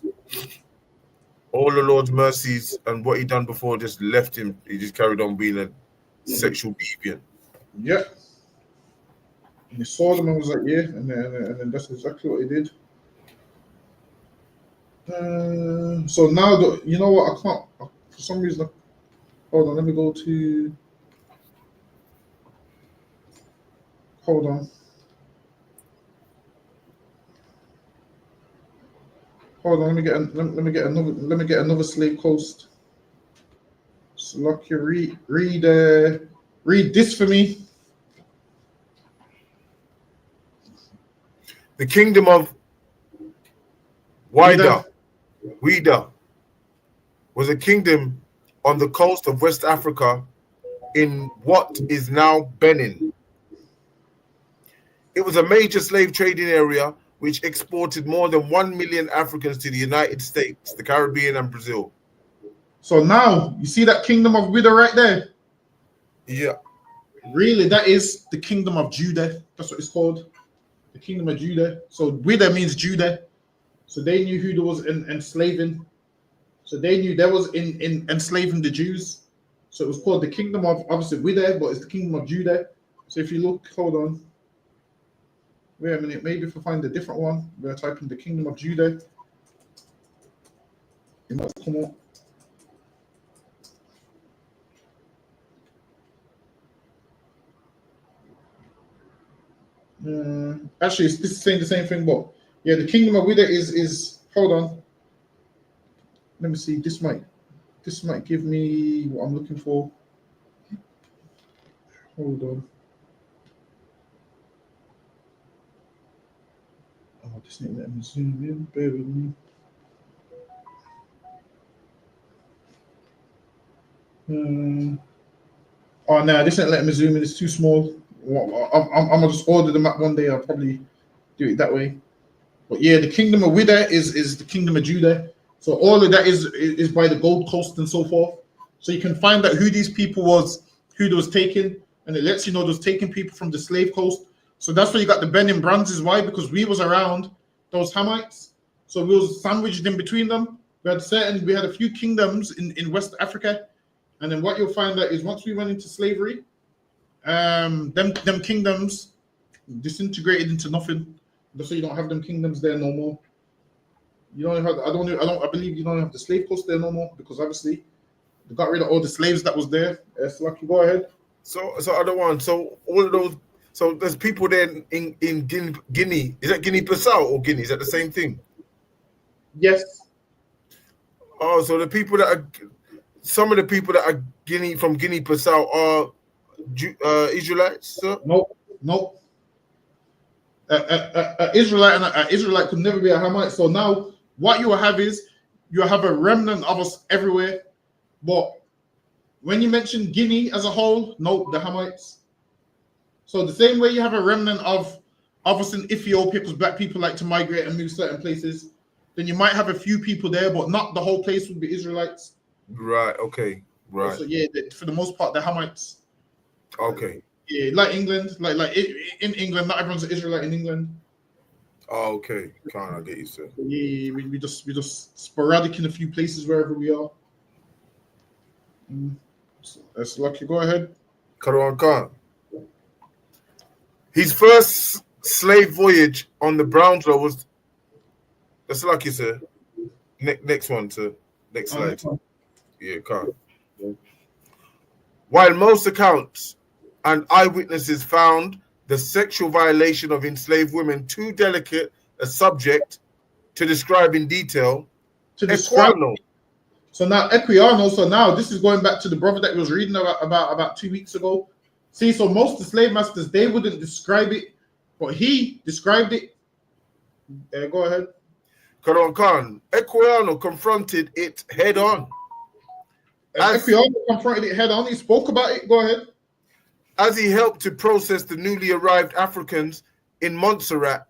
all the Lord's mercies and what he done before just left him. He just carried on being a sexual deviant. Yeah. And he saw them and was like, yeah, and then that's exactly what he did. So now, you know what? I can't, for some reason, hold on, let me go to, hold on. Hold on, let me get another Slave Coast. So like you read this for me. The kingdom of Wida was a kingdom on the coast of West Africa in what is now Benin. It was a major slave trading area which exported more than 1 million Africans to the United States, the Caribbean, and Brazil. So now you see that kingdom of Wida right there? Yeah. Really, that is the kingdom of Judah. That's what it's called. The kingdom of Judah. So Wida means Judah. So they knew who there was enslaving. So they knew there was in enslaving the Jews. So it was called the kingdom of, obviously Wida, but it's the kingdom of Judah. So if you look, hold on. Wait a minute, maybe if I find a different one, we're gonna type in the kingdom of Judah. It must come up. Actually, this is saying the same thing, but yeah, the kingdom of Wida is hold on. Let me see. This might give me what I'm looking for. Hold on. Oh, this ain't letting me zoom in. Bear with me. Oh no, this ain't letting me zoom in. It's too small. I'm gonna just order the map one day. I'll probably do it that way. But yeah, the kingdom of Wida is the kingdom of Judah. So all of that is by the Gold Coast and so forth. So you can find out who these people was, who they was taking, and it lets you know those taking people from the slave coast. So that's why you got the Benin Bronzes. Why? Because we was around those Hamites. So we was sandwiched in between them. We had a few kingdoms in West Africa. And then what you'll find out is once we went into slavery, them kingdoms disintegrated into nothing. So you don't have them kingdoms there no more. You don't have. I believe you don't have the slave coast there no more because obviously they got rid of all the slaves that was there. So Lucky, go ahead. So other one. So all of those. So there's people there in Guinea. Is that Guinea-Bissau or Guinea? Is that the same thing? Yes. Oh, so the people that are some of the people that are from Guinea-Bissau are Israelites, sir? No. Israelite could never be a Hamite. So now what you will have is you will have a remnant of us everywhere. But when you mention Guinea as a whole, nope, the Hamites. So the same way you have a remnant of us in Ethiopia, because black people like to migrate and move certain places, then you might have a few people there, but not the whole place would be Israelites. Right. Okay. Right. So yeah, for the most part, the Hamites. Okay. Yeah, like England, in England, not everyone's an Israelite in England. Oh, okay. Can't I get you, sir? Yeah, we just sporadic in a few places wherever we are. So that's lucky. Go ahead. Karan Khan. His first slave voyage on the Brownsville was. That's lucky, sir. Next one, sir. Next slide. Yeah, Khan. While most accounts and eyewitnesses found the sexual violation of enslaved women too delicate a subject to describe in detail, Equiano. So now Equiano. So now this is going back to the brother that was reading about 2 weeks ago. See, so most of the slave masters, they wouldn't describe it, but he described it. Go ahead. Karan Khan. Equiano confronted it head on. Equiano confronted it head on. He spoke about it. Go ahead. As he helped to process the newly arrived Africans in Montserrat,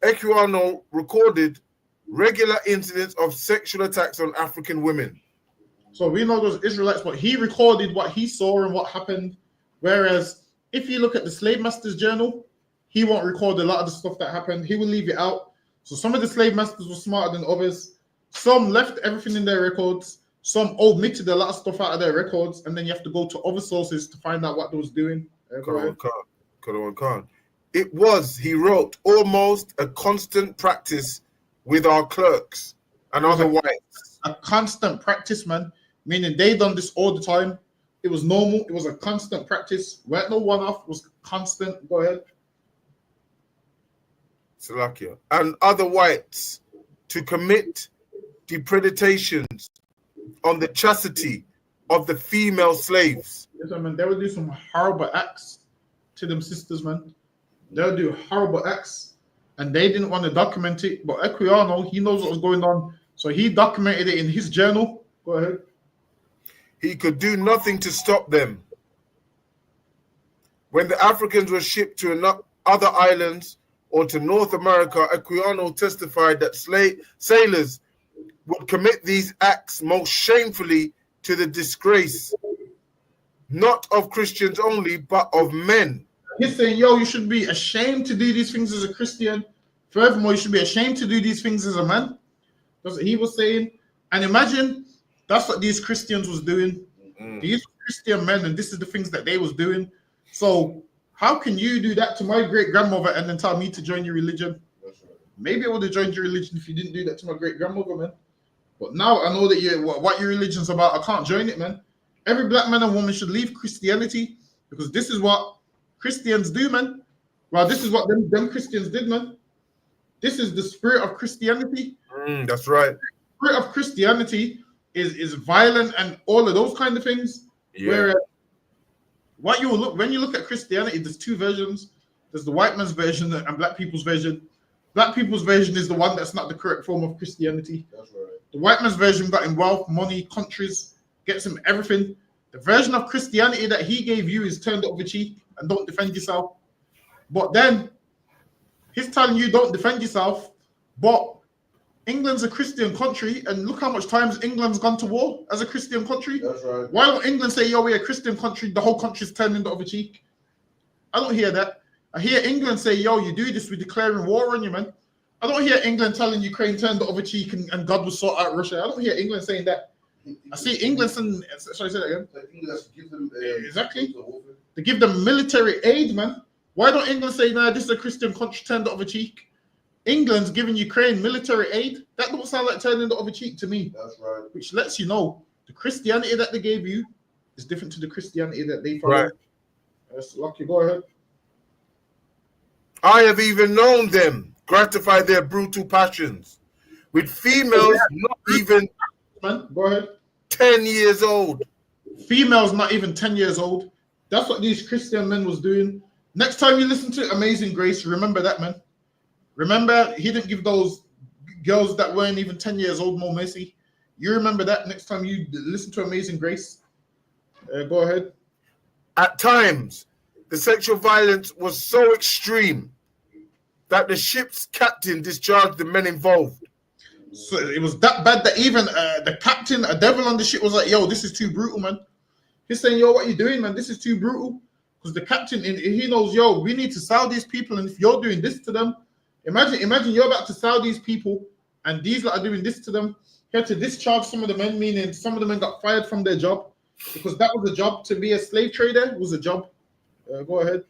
Equiano recorded regular incidents of sexual attacks on African women. So we know those Israelites, but he recorded what he saw and what happened. Whereas if you look at the slave master's journal, he won't record a lot of the stuff that happened. He will leave it out. So some of the slave masters were smarter than others. Some left everything in their records. Some omitted a lot of stuff out of their records, and then you have to go to other sources to find out what they was doing. Karan Khan. It was, he wrote, almost a constant practice with our clerks and other whites. A constant practice, man. Meaning they done this all the time. It was normal. It was a constant practice. Weren't no one-off. It was constant. Go ahead. Salakia. And other whites to commit depredations on the chastity of the female slaves. Yes, I mean, they would do some horrible acts to them sisters, man. They'll do horrible acts, and they didn't want to document it. But Equiano, he knows what was going on, so he documented it in his journal. Go ahead. He could do nothing to stop them. When the Africans were shipped to other islands or to North America, Equiano testified that sailors would commit these acts most shamefully to the disgrace, not of Christians only, but of men. He's saying, yo, you should be ashamed to do these things as a Christian. Furthermore, you should be ashamed to do these things as a man. That's what he was saying. And imagine that's what these Christians was doing. These Christian men, and this is the things that they was doing. So how can you do that to my great-grandmother and then tell me to join your religion? Maybe I would have joined your religion if you didn't do that to my great-grandmother, man. But now I know that what your religion's about, I can't join it, man. Every black man and woman should leave Christianity, because this is what Christians do, man. Well, this is what them Christians did, man. This is the spirit of Christianity. That's right. The spirit of Christianity is violent and all of those kind of things. Yeah. Whereas when you look at Christianity, there's two versions. There's the white man's version and black people's version. Black people's version is the one that's not the correct form of Christianity. That's right. The white man's version got him wealth, money, countries, gets him everything. The version of Christianity that he gave you is turn the other cheek and don't defend yourself. But then he's telling you don't defend yourself, but England's a Christian country, and look how much times England's gone to war as a Christian country. That's right. Why don't England say, yo, we're a Christian country, the whole country's turning the other cheek? I don't hear that. I hear England say, yo, you do this, we're declaring war on you, man. I don't hear England telling Ukraine turn the other cheek and God will sort out Russia. I don't hear England saying that. I see England saying, sorry, say that again. Give them, exactly. To give them military aid, man. Why don't England say, nah, this is a Christian country, turn the other cheek? England's giving Ukraine military aid. That don't sound like turning the other cheek to me. That's right. Which lets you know the Christianity that they gave you is different to the Christianity that they follow. Right. That's lucky. Go ahead. I have even known them gratify their brutal passions with females not even go ahead. 10 years old. Females not even 10 years old. That's what these Christian men was doing. Next time you listen to Amazing Grace, remember that, man. Remember, he didn't give girls that weren't even 10 years old, more messy. You remember that next time you listen to Amazing Grace. Go ahead. At times, the sexual violence was so extreme that the ship's captain discharged the men involved. So it was that bad that even the captain, a devil on the ship, was like, yo, this is too brutal, man. He's saying, yo, what you doing, man? This is too brutal. Because the captain, he knows, yo, we need to sell these people. And if you're doing this to them, imagine you're about to sell these people and these lot are doing this to them. He had to discharge some of the men, meaning some of the men got fired from their job because that was a job. To be a slave trader was a job. Go ahead.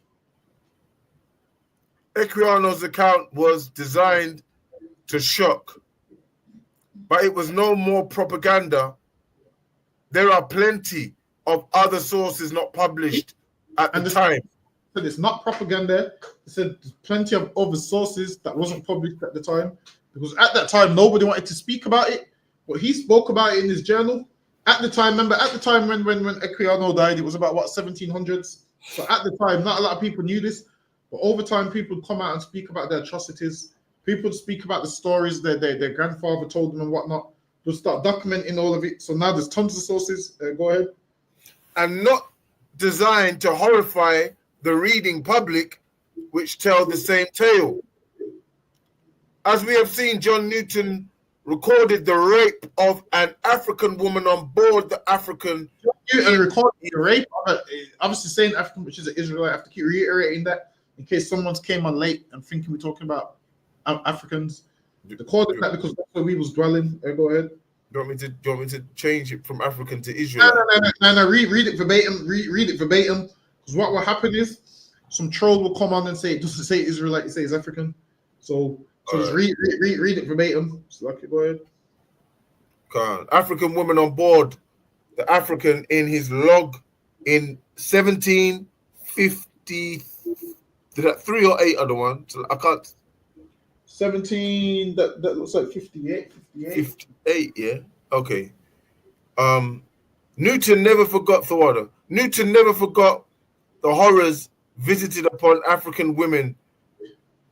Equiano's account was designed to shock, but it was no more propaganda. There are plenty of other sources not published at the time. So it's not propaganda. It said there's plenty of other sources that wasn't published at the time because at that time nobody wanted to speak about it, but he spoke about it in his journal. At the time, remember, at the time when Equiano died, it was about what 1700s. So at the time, not a lot of people knew this, but over time, people would come out and speak about their atrocities. People would speak about the stories that their grandfather told them and whatnot. They'll start documenting all of it. So now there's tons of sources. Go ahead. And not designed to horrify the reading public, which tell the same tale. As we have seen, John Newton recorded the rape of an African woman on board the African. And recording the rape, obviously saying African, which is an Israelite. I have to keep reiterating that in case someone's came on late and thinking we're talking about Africans. Recording that because that's where we was dwelling. Go ahead. Do you want me to change it from African to Israel? No. Read it verbatim. Read it verbatim. Because what will happen is some troll will come on and say it doesn't say Israelite, it says African. So just read it verbatim. So go ahead. African woman on board the African in his log in 1750. Did that 3 or 8 other one? So I can't. 17. That looks like 58. 58. Yeah. Okay. Newton never forgot Thawada. Newton never forgot the horrors visited upon African women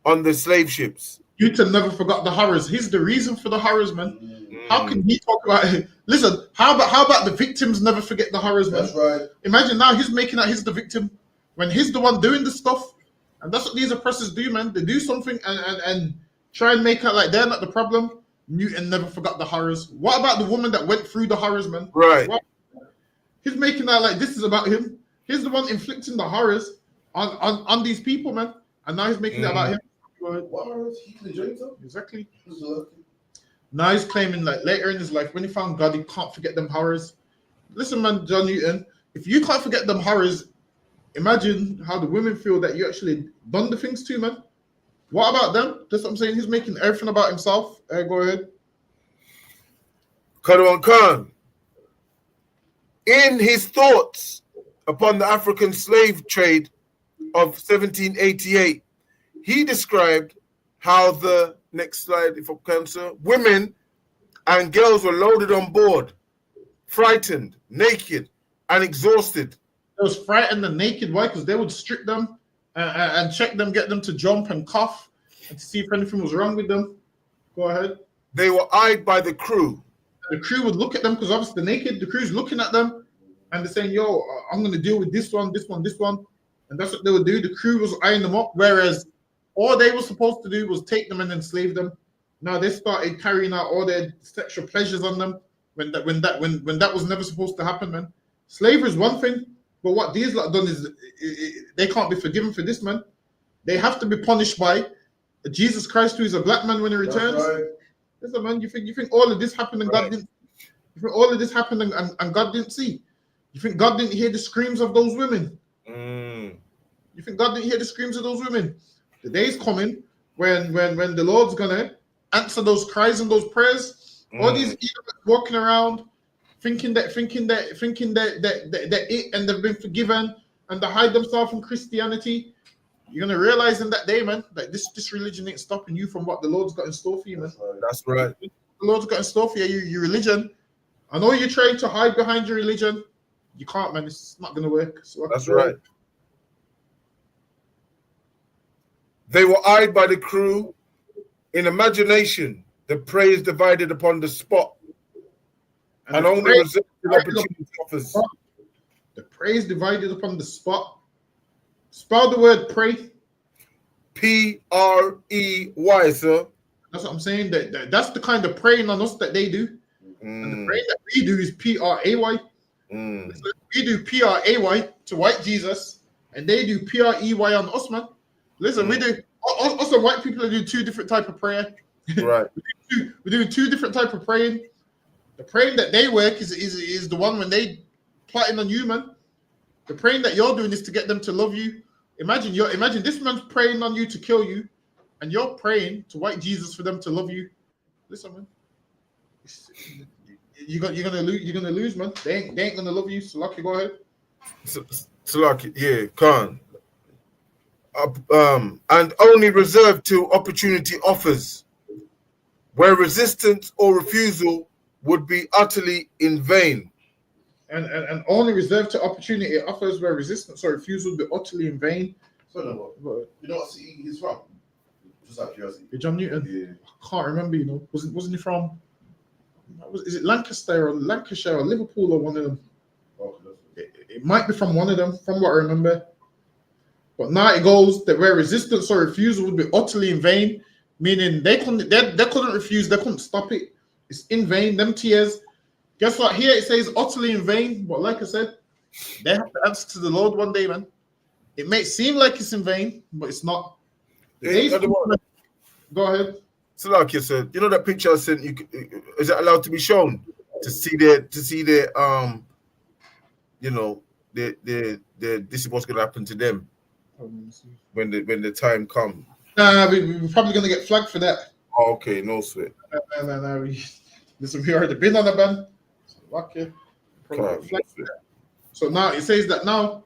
on the slave ships. Newton never forgot the horrors. He's the reason for the horrors, man. How can he talk about it? Listen, how about the victims never forget the horrors, man? That's right. Imagine now he's making out he's the victim when he's the one doing the stuff. And that's what these oppressors do, man. They do something and try and make out like they're not the problem. Newton never forgot the horrors. What about the woman that went through the horrors, man? Right. He's making out like this is about him. He's the one inflicting the horrors on these people, man. And now he's making it about him. What horrors? He the Joker? Exactly. Now he's claiming like later in his life, when he found God, he can't forget them horrors. Listen, man, John Newton, if you can't forget them horrors, imagine how the women feel that you actually done the things to, man. What about them? That's what I'm saying. He's making everything about himself. Go ahead. Kadwan Khan, in his thoughts upon the African slave trade of 1788, he described how the next slide, if I can, sir, women and girls were loaded on board, frightened, naked, and exhausted. They was frightened and naked. Why? Because they would strip them and check them, get them to jump and cough, and to see if anything was wrong with them. Go ahead. They were eyed by the crew. The crew would look at them because obviously they're naked. The crew's looking at them and they're saying, yo, I'm going to deal with this one. And that's what they would do. The crew was eyeing them up, whereas all they were supposed to do was take them and enslave them. Now they started carrying out all their sexual pleasures on them when that was never supposed to happen, man. Slavery is one thing, but what these lot done is they can't be forgiven for this, man. They have to be punished by Jesus Christ, who is a black man when he returns. That's right. Listen, man, you think all of this happened and God didn't? You think all of this happened and God didn't see? You think God didn't hear the screams of those women? You think God didn't hear the screams of those women? The day's coming when the Lord's gonna answer those cries and those prayers. All these Edomites walking around thinking that it and they've been forgiven and they hide themselves from Christianity. You're gonna realize in that day, man, that this religion ain't stopping you from what the Lord's got in store for you, man. That's right. The Lord's got in store for you, your religion. I know you're trying to hide behind your religion. You can't, man. It's not gonna work. So that's right. They were eyed by the crew. In imagination, The prey is divided upon the spot and the only prey reserved to opportunity offers. The prey is divided upon the spot. Spell the word pray. P-R-E-Y, sir. That's what I'm saying. That's the kind of praying on us that they do. And the praying that we do is P-R-A-Y. So we do P-R-A-Y to white Jesus, and they do P-R-E-Y on us, man. Listen, we do us and white people do two different type of prayer. Right. We're doing two different type of praying. The praying that they work is the one when they plotting on you, man. The praying that you're doing is to get them to love you. Imagine this man's praying on you to kill you, and you're praying to white Jesus for them to love you. Listen, man. You're gonna lose, man. They ain't gonna love you. So Lucky, go ahead. So Lucky, yeah, Khan. And only reserved to opportunity offers, where resistance or refusal would be utterly in vain. And only reserved to opportunity offers where resistance or refusal would be utterly in vain. So no, you know what city he's from? Just out of curiosity. John Newton. Yeah. I can't remember. Wasn't he from? Is it Lancaster or Lancashire or Liverpool or one of them? It might be from one of them, from what I remember. But now it goes that where resistance or refusal would be utterly in vain, meaning they couldn't refuse, they couldn't stop it. It's in vain. Them tears. Guess what? Here it says utterly in vain, but like I said, they have to answer to the Lord one day, man. It may seem like it's in vain, but it's not. Go ahead. So like you said, you know that picture I sent you, is it allowed to be shown to see their you know, their this is what's gonna happen to them when the time comes? Nah, we're probably gonna get flagged for that. Oh, okay, no sweat. No. Listen, we already been on a ban. So lucky. So now it says that now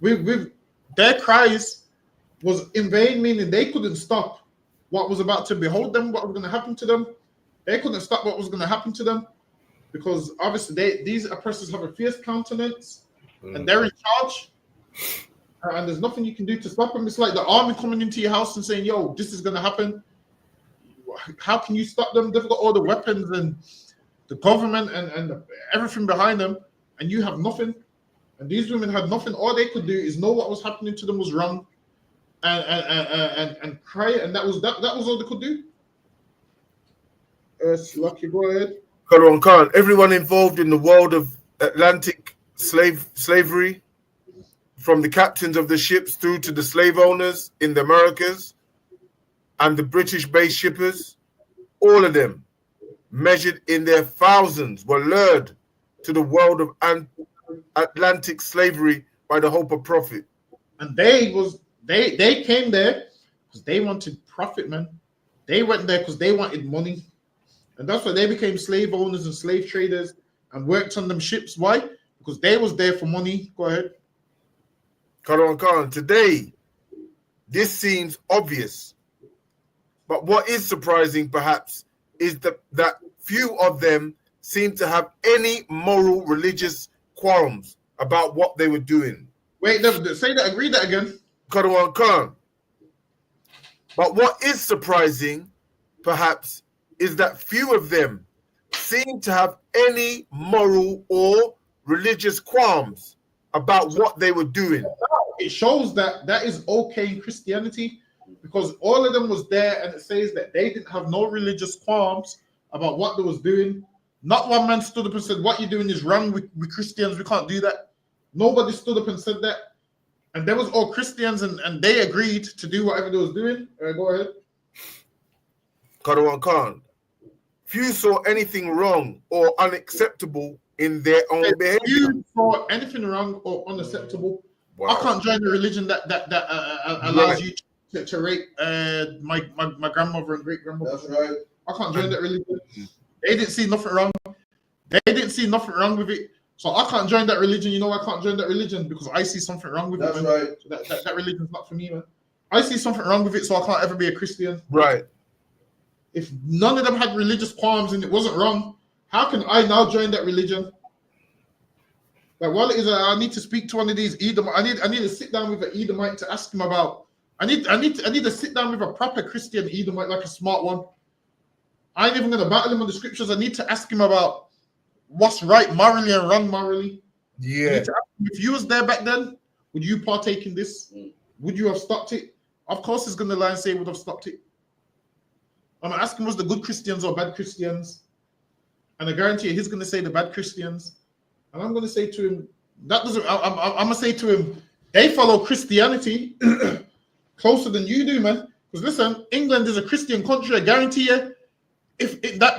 we've their cries was in vain, meaning they couldn't stop what was about to behold them, what was going to happen to them. They couldn't stop what was going to happen to them because obviously these oppressors have a fierce countenance and they're in charge. And there's nothing you can do to stop them. It's like the army coming into your house and saying, yo, this is going to happen. How can you stop them? They've got all the weapons and the government and everything behind them, and you have nothing. And these women had nothing. All they could do is know what was happening to them was wrong and cry, and that was all they could do. Lucky, go ahead. Khan, everyone involved in the world of Atlantic slavery, from the captains of the ships through to the slave owners in the Americas and the British-based shippers, all of them, measured in their thousands, were lured to the world of Atlantic slavery by the hope of profit. And they came there because they wanted profit, man. They went there because they wanted money. And that's why they became slave owners and slave traders and worked on them ships. Why? Because they was there for money. Go ahead. Khan, today, this seems obvious. But what is surprising, perhaps, is that few of them seem to have any moral, religious qualms about what they were doing. Wait, say that, read that again. Khan. But what is surprising, perhaps, is that few of them seem to have any moral or religious qualms about what they were doing. It shows that is okay in Christianity because all of them was there, and it says that they didn't have no religious qualms about what they was doing. Not one man stood up and said, what you're doing is wrong. We Christians, we can't do that. Nobody stood up and said that. And they was all Christians, and they agreed to do whatever they was doing. Go ahead. Khan. Few saw anything wrong or unacceptable in their own behavior. Few saw anything wrong or unacceptable. Wow. I can't join the religion that allows you to rape my grandmother and great grandmother. That's right. I can't join that religion. They didn't see nothing wrong. They didn't see nothing wrong with it. So I can't join that religion. You know, I can't join that religion because I see something wrong with That's it. Right. So that religion's not for me, man. I see something wrong with it, so I can't ever be a Christian. Right. If none of them had religious qualms and it wasn't wrong, how can I now join that religion? Like, while it is, I need to speak to one of these Edomite. I need to sit down with an Edomite to ask him about. I need to sit down with a proper Christian Edomite, like a smart one. I ain't even gonna battle him on the scriptures. I need to ask him about what's right morally and wrong morally. I Yeah. need to ask him, if you was there back then, would you partake in this? Would you have stopped it? Of course, he's gonna lie and say he would have stopped it. I'm gonna ask him, was the good Christians or bad Christians? And I guarantee you, he's gonna say the bad Christians. And I'm gonna say to him, that doesn't. I'm gonna say to him, they follow Christianity closer than you do, man. Because listen, England is a Christian country. I guarantee you,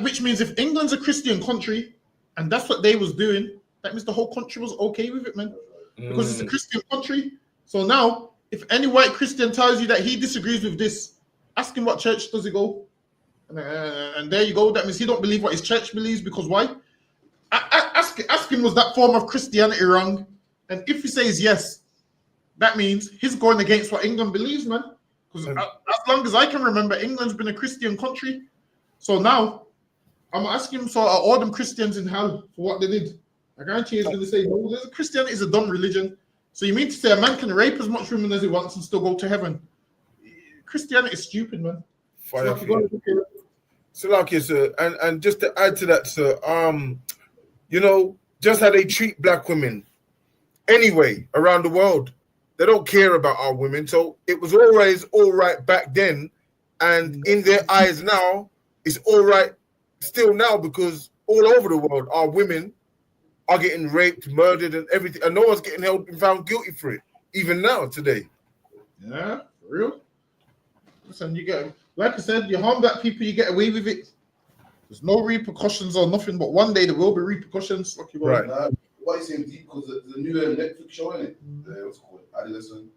which means if England's a Christian country, and that's what they was doing, that means the whole country was okay with it, man. Because it's a Christian country. So now, if any white Christian tells you that he disagrees with this, ask him what church does he go, and there you go. That means he don't believe what his church believes. Because why? Ask him, was that form of Christianity wrong? And if he says yes, that means he's going against what England believes, man. Because as long as I can remember, England's been a Christian country. So now, I'm asking him, so are all them Christians in hell for what they did? I guarantee he's going to say, no, Christianity is a dumb religion. So you mean to say a man can rape as much women as he wants and still go to heaven? Christianity is stupid, man. So like you, sir, and just to add to that, sir, you know, just how they treat black women anyway around the world. They don't care about our women. So it was always all right back then, and in their eyes now, it's all right still now, because all over the world, our women are getting raped, murdered, and everything, and no one's getting held and found guilty for it, even now, today. Yeah, for real. Listen, you get, like I said, you harm black people, you get away with it. There's no repercussions or nothing, but one day there will be repercussions. Right. Why you saying deep? Because the new Netflix show, innit? What's it called? Adolescent.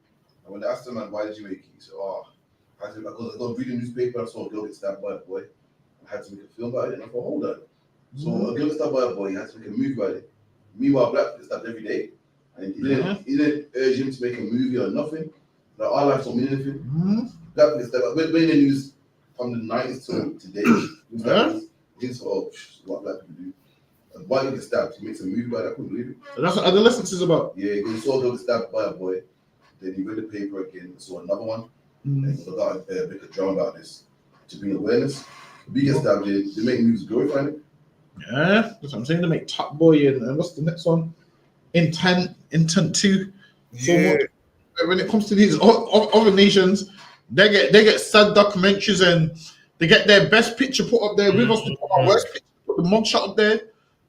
And when they asked him, man, why did you make it? He said, I said, because I got reading newspaper, I saw a girl get stabbed by a boy. I had to make a film about it, and I thought, hold on. So a girl get stabbed by a boy, he had to make a movie about it. Meanwhile, black people get stabbed every day. And he didn't urge him to make a movie or nothing. Like, our lives don't mean anything. Black people get stabbed. When the news from the 90s to today, it's what black people do. And why he get stabbed? He makes a movie about it. I couldn't believe it. And that's what adolescence is about. Yeah, he saw a girl get stabbed by a boy. Then he read the paper again, saw another one. And he got make a drama about this to bring awareness. We get stabbed, they make movies glorifying it. Yeah, that's what I'm saying. They make Top Boy and what's the next one? Intent 2. Yeah. So when it comes to these other nations, they get sad documentaries and they get their best picture put up there with us. They put our worst picture, put the mugshot up there.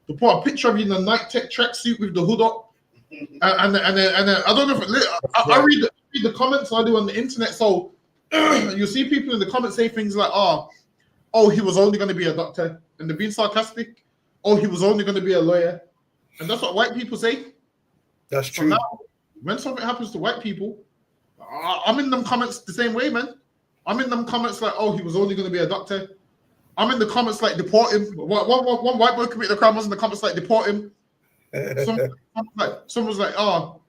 They put a picture of you in a night tech tracksuit with the hood up. And then I don't know if I read the comments I do on the internet. So you see people in the comments say things like, oh, he was only going to be a doctor. And they're being sarcastic. Oh, he was only going to be a lawyer. And that's what white people say. That's So true. now, when something happens to white people, I'm in them comments the same way, man. I'm in them comments like, oh, he was only going to be a doctor. I'm in the comments like, deport him. One white boy committed a crime, was in the comments like, deport him. Someone's like, oh,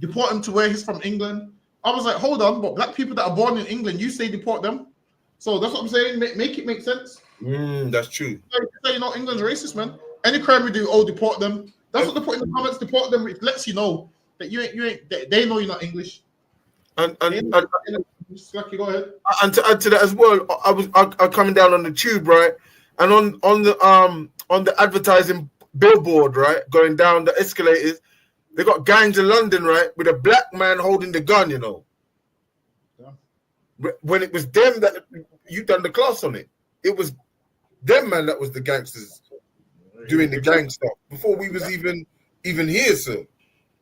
deport him to where he's from, England. I was like, hold on, but black people that are born in England, you say deport them. So that's what I'm saying. Make it make sense. That's true. Say, you know, England's racist, man. Any crime we do, deport them. That's what they put in the comments. Deport them. It lets you know that you ain't. They know you're not English. And Slacky, go ahead. And to add to that as well, I coming down on the tube, right, and on the advertising billboard, right, going down the escalators, they got gangs in London, right, with a black man holding the gun, you know. Yeah. When it was them that you done the class on it, it was them, man, that was the gangsters doing the gang stuff before we was even here, sir.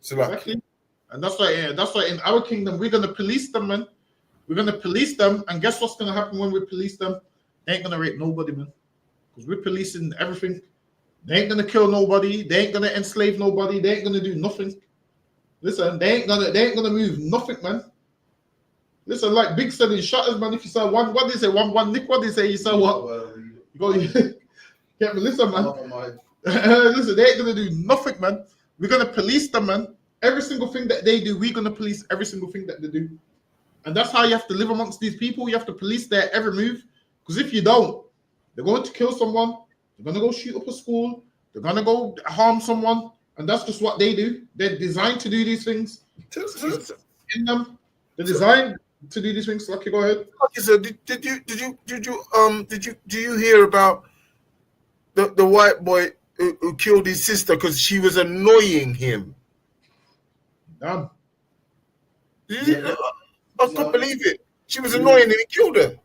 So like, exactly. And that's why in our kingdom we're gonna police them, man. We're gonna police them, and guess what's gonna happen when we police them? They ain't gonna rape nobody, man, because we're policing everything. They ain't gonna kill nobody. They ain't gonna enslave nobody. They ain't gonna do nothing. Listen, they ain't gonna move nothing, man. Listen, like Big said in Shutters, man. If you saw one, what they say, one nick, what they say, you saw what? You go, get me. Listen, man. Listen, they ain't gonna do nothing, man. We're gonna police them, man. Every single thing that they do, we're gonna police every single thing that they do. And that's how you have to live amongst these people. You have to police their every move. Because if you don't, they're going to kill someone. They're going to go shoot up a school. They're going to go harm someone. And that's just what they do. They're designed to do these things. In them. They're designed. to do these things? Lucky, go ahead. Okay, so do you hear about the white boy who killed his sister because she was annoying him? Damn. I couldn't believe it. She was annoying and he killed her.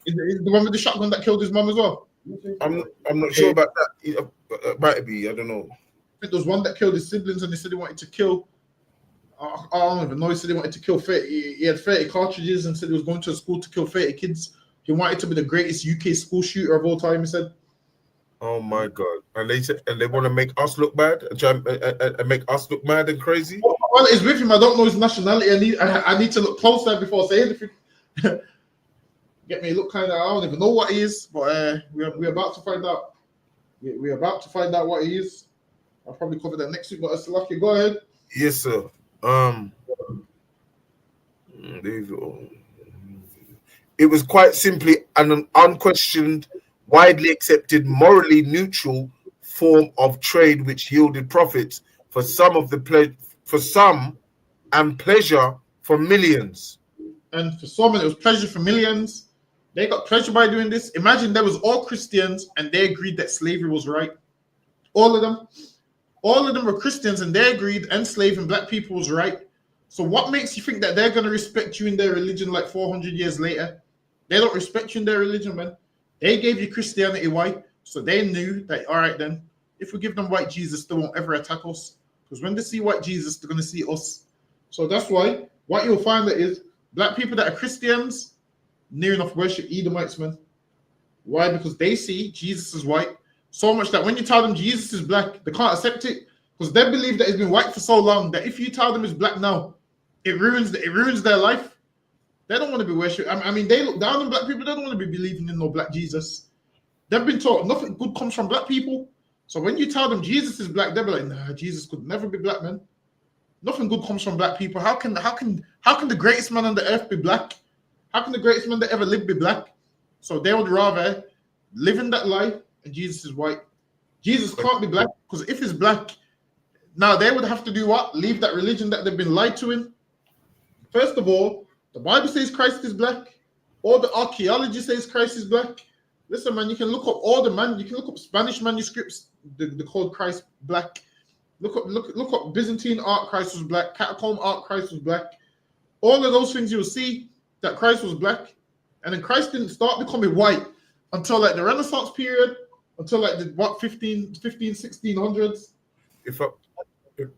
Is the one with the shotgun that killed his mum as well? I'm not sure about that. It might be. I don't know. I think there was one that killed his siblings, and he said he wanted to kill. I don't even know. He said he wanted to kill 30. He had 30 cartridges and said he was going to a school to kill 30 kids. He wanted to be the greatest UK school shooter of all time. He said. Oh my God! And they want to make us look bad and make us look mad and crazy. Well, it's with him. I don't know his nationality. I need to look closer before saying anything. Get me look kind of. I don't even know what he is, but we're about to find out. We're about to find out what he is. I'll probably cover that next week. But Lucky, go ahead. Yes, sir. It was quite simply an unquestioned, widely accepted, morally neutral form of trade which yielded profits for some and pleasure for millions. And for some, it was pleasure for millions. They got pleasure by doing this. Imagine there was all Christians and they agreed that slavery was right. All of them were Christians and they agreed enslaving black people was right. So what makes you think that they're going to respect you in their religion like 400 years later? They don't respect you in their religion, man. They gave you Christianity white, so they knew that, all right, then, if we give them white Jesus, they won't ever attack us. Because when they see white Jesus, they're going to see us. So that's why what you'll find that is black people that are Christians near enough worship Edomites, man. Why? Because they see Jesus is white so much that when you tell them Jesus is black, they can't accept it because they believe that it's been white for so long that if you tell them it's black now, it ruins their life. They don't want to be worshipped. I mean, they look down on black people. They don't want to be believing in no black Jesus. They've been taught nothing good comes from black people. So when you tell them Jesus is black, they'll be like, nah, Jesus could never be black, man. Nothing good comes from black people. How can the greatest man on the earth be black? How can the greatest man that ever lived be black? So they would rather live in that lie and Jesus is white. Jesus can't be black because if he's black, now they would have to do what? Leave that religion that they've been lied to in. First of all, the Bible says Christ is black. All the archaeology says Christ is black. Listen, man, you can look up Spanish manuscripts. They called Christ black. Look up Byzantine art. Christ was black. Catacomb art. Christ was black. All of those things you'll see that Christ was black, and then Christ didn't start becoming white until like the Renaissance period, until like the 1600s.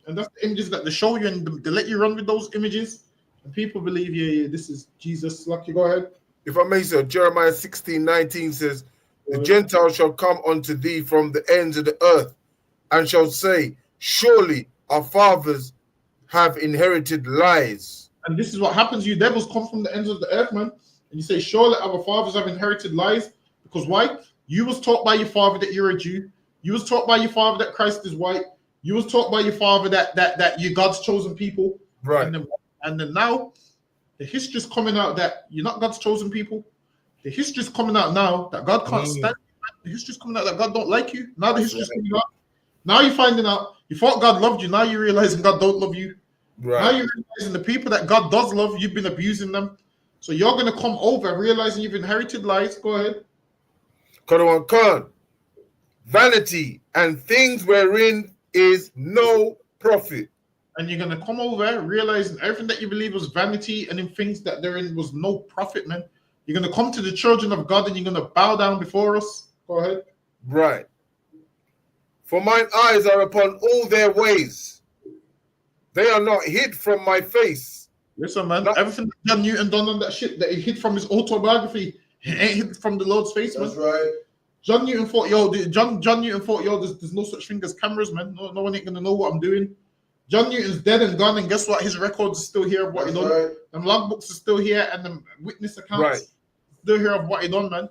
And that's the images that they show you, and they let you run with those images. And people believe, yeah, this is Jesus. Lucky, go ahead. If I may, sir, Jeremiah 16:19 says, the Gentiles shall come unto thee from the ends of the earth, and shall say, surely our fathers have inherited lies. And this is what happens. You devils come from the ends of the earth, man. And you say, surely our fathers have inherited lies. Because why? You was taught by your father that you're a Jew. You was taught by your father that Christ is white. You was taught by your father that you're God's chosen people. Right. And then now, the history's coming out that you're not God's chosen people. The history's coming out now that God can't stand you. The history's coming out that God don't like you. Now the history's coming out. Now you're finding out. You thought God loved you. Now you're realizing God don't love you. Right. Now you're realizing the people that God does love, you've been abusing them. So you're going to come over realizing you've inherited lies. Go ahead. Khan, vanity and things wherein is no profit. And you're going to come over realizing everything that you believe was vanity and in things that therein was no profit, man. You're going to come to the children of God and you're going to bow down before us. Go ahead. Right. For mine eyes are upon all their ways. They are not hid from my face. Listen, man, everything that John Newton done on that shit that he hid from his autobiography, he ain't hid from the Lord's face, man. That's right. John Newton thought, there's no such thing as cameras, man. No one ain't gonna know what I'm doing. John Newton's dead and gone, and guess what? His records are still here of what he done. Right. Them logbooks are still here, and the witness accounts still here of what he done, man.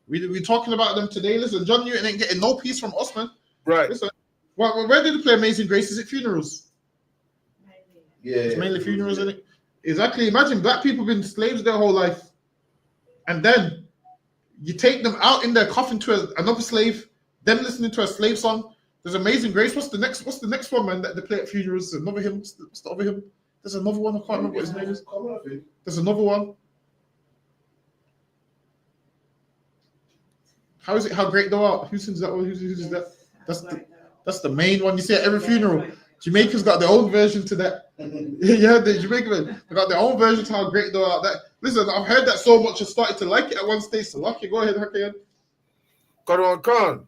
We talking about them today. Listen, John Newton ain't getting no peace from us, man. Right. Listen, where did they play Amazing Grace? Is it funerals? Yeah. It's mainly funerals, isn't it? Exactly. Imagine black people being slaves their whole life, and then you take them out in their coffin to another slave, them listening to a slave song. There's Amazing Grace. What's the next one, man, that they play at funerals? Another hymn. What's the other hymn? There's another one. I can't remember what his name is. Common, I think. There's another one. How is it? How great thou art? Who sings that one? Who's that? That's the main one you see at every funeral. Jamaica's got their own version to that. Yeah, the Jamaican they got their own version to how great thou art. That listen, I've heard that so much. I started to like it at one stage. So lucky, go ahead, Hakeem. Qadwan Khan.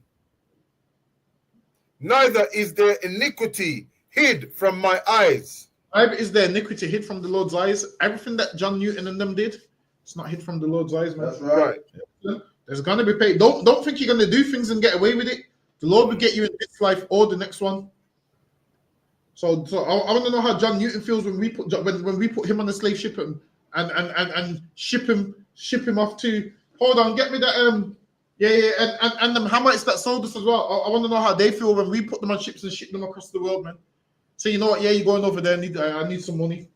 Neither is there iniquity hid from my eyes. Neither is there iniquity hid from the Lord's eyes. Everything that John Newton and them did, it's not hid from the Lord's eyes, man. That's right. There's gonna be paid. Don't think you're gonna do things and get away with it. The Lord will get you in this life or the next one. So I want to know how John Newton feels when we put him on the slave ship and ship him off to. Hold on, get me that and them Hamites that sold us as well. I want to know how they feel when we put them on ships and ship them across the world, man. So you know what? Yeah, you're going over there. I need some money.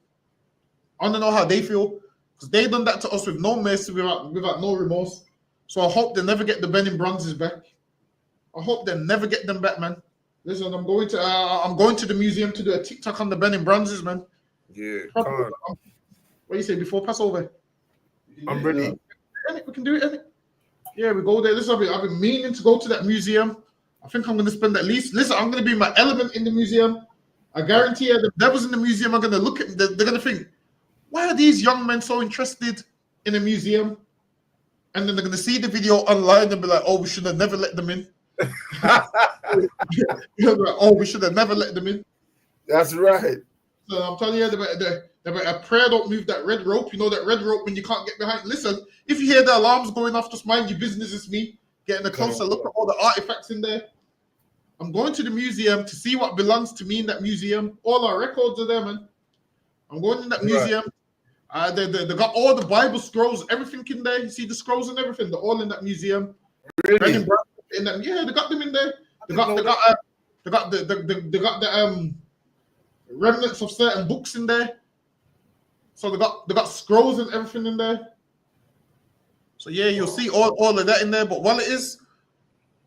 I want to know how they feel because they done that to us with no mercy, without no remorse. So I hope they never get the Benin bronzes back. I hope they never get them back, man. Listen, I'm going to the museum to do a TikTok on the Benin bronzes, man. Yeah, What do you say before Passover? I'm ready. We can do it. Yeah, we go there. Listen, I've been meaning to go to that museum. I think I'm going to spend at least. Listen, I'm going to be in my element in the museum. I guarantee you, the devils in the museum are going to look at. They're going to think, why are these young men so interested in a museum? And then they're going to see the video online and be like, oh, we should have never let them in. We should have never let them in. That's right. So I'm telling you, a prayer don't move that red rope. You know that red rope when you can't get behind. Listen, if you hear the alarms going off, just mind your business. It's me getting a closer look at all the artifacts in there. I'm going to the museum to see what belongs to me in that museum. All our records are there, man. I'm going in that museum. They got all the Bible scrolls, everything in there. You see the scrolls and everything. They're all in that museum. Really? Yeah, they got them in there. They got the remnants of certain books in there. So they got scrolls and everything in there. So yeah, you'll see all of that in there. But while it is,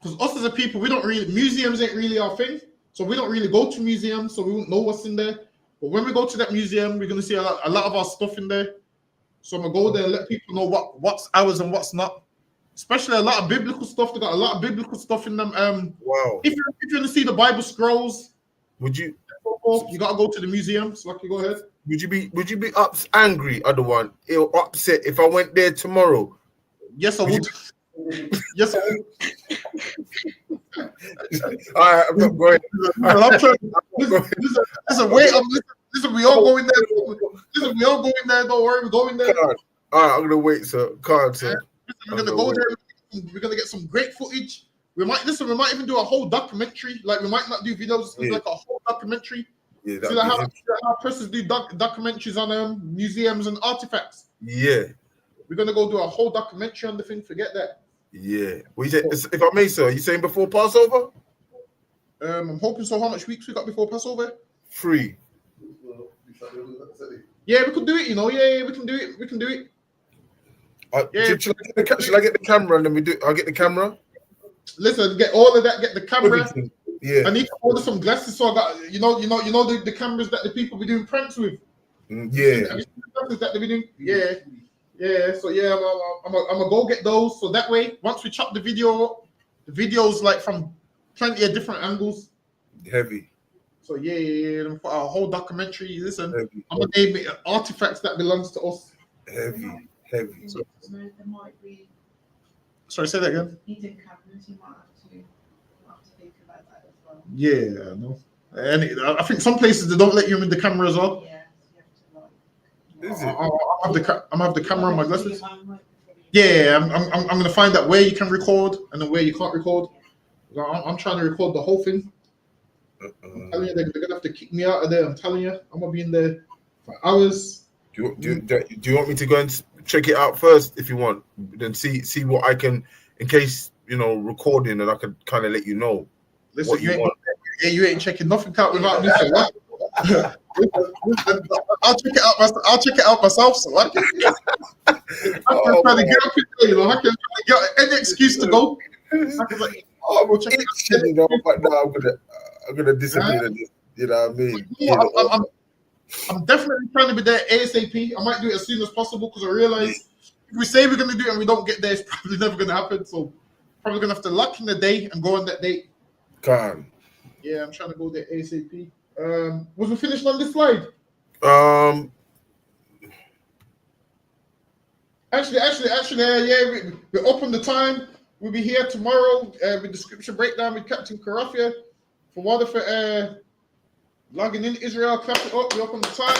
because us as a people, museums ain't really our thing. So we don't really go to museums, so we won't know what's in there. But when we go to that museum, we're gonna see a lot of our stuff in there. So I'm gonna go there and let people know what's ours and what's not. Especially a lot of biblical stuff. They got a lot of biblical stuff in them. Wow. If you're gonna see the Bible scrolls, you gotta go to the museum. So Lucky, go ahead. Would you be angry, other one, or upset if I went there tomorrow? Yes, I would. Yes, I would. All right, I'm not going. Listen, we all go in there. Listen, we all go in there. Don't worry, we're going there. All right, I'm gonna wait, sir. Sir. We're gonna go there. We're gonna get some great footage. We might even do a whole documentary. Like we might not do videos, like a whole documentary. Yeah, see how persons do documentaries on museums and artifacts. Yeah. We're gonna go do a whole documentary on the thing. Forget that. Yeah. Well, you say, if I may, sir, you saying before Passover? I'm hoping so. How much weeks we got before Passover? 3. Yeah, we could do it. You know, yeah, we can do it. We can do it. Should I get the camera and then I'll get the camera. Listen, get all of that. Get the camera. Everything. Yeah. I need to order some glasses. So I got, you know the cameras that the people be doing pranks with. Yeah. Have you seen the cameras that they be doing? Yeah. Yeah. So yeah, I'm gonna go get those. So that way, once we chop the video's like from plenty of different angles. Heavy. So yeah. For our whole documentary. Listen, Heavy. I'm gonna name it artifacts that belongs to us. Heavy. So there might be. Sorry, say that again. Needing cameras, you might have to think about that as well. Yeah, I know. And I think some places they don't let you in the camera as well. Yeah, you have to Is it? I'm gonna have the camera on my glasses. Yeah, I'm gonna find out where you can record and then where you can't record. I'm trying to record the whole thing. I'm telling you, they're gonna have to kick me out of there. I'm telling you, I'm gonna be in there for hours. Do you want me to go and check it out first if you want? Then see what I can, in case recording, and I could kind of let you know. Listen, what you ain't checking nothing out without me. So what? I'll check it out myself. So what? I can try to get up in there, I can get any excuse to go. I'm itching, but now I'm gonna discipline. You know what I mean? I'm definitely trying to be there ASAP. I might do it as soon as possible because I realize if we say we're going to do it and we don't get there, it's probably never going to happen. So probably going to have to lock in the day and go on that date. Can. Yeah, I'm trying to go there ASAP. Was we finished on this slide? Actually, yeah, we're up on the time. We'll be here tomorrow with the scripture breakdown with Captain Karafia for Waterford. Logging in Israel, clap it up. We're up on the time.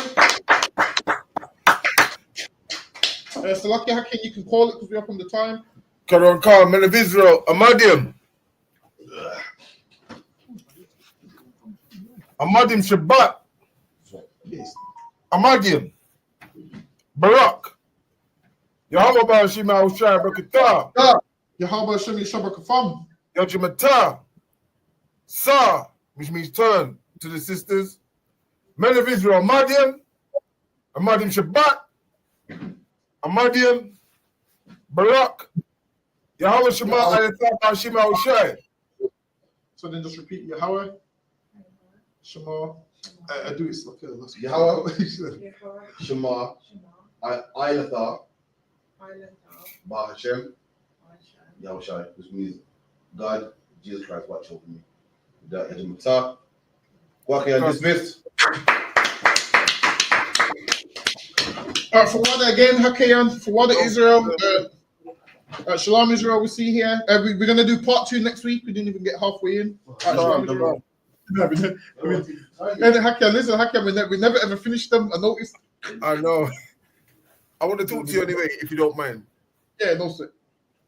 Salaki Hakim, you can call it because we're up on the time. Karon Khan, men of Israel, Amadim. Amadim Shabbat. Amadim. Barak. Yahweh Bashima Ushai Bakata. Yahweh Shemi Shabakafam. Yajimata. Sa, which means turn to the sisters. Men of Israel, Amadim. Amadim Shabbat. Amadim. Barak. Yahweh Shema Ayatah Bashima Ushai. So then just repeat Yahweh. Shema. I do it. Okay, Yahweh. Shema. Ayatah. Ba Hashem. Yahushai, which means God, Jesus Christ, watch over me. That is Matah. Okay, I'm dismissed. All right, for Wada again, Hakayan, for Wada Israel, Shalom Israel, we see here. We're going to do part 2 next week. We didn't even get halfway in. Shalom Israel. And Hakayan, listen, Hakayan, we never ever finished them. I noticed. I know. I want to talk to you anyway, if you don't mind. Yeah, no, sir.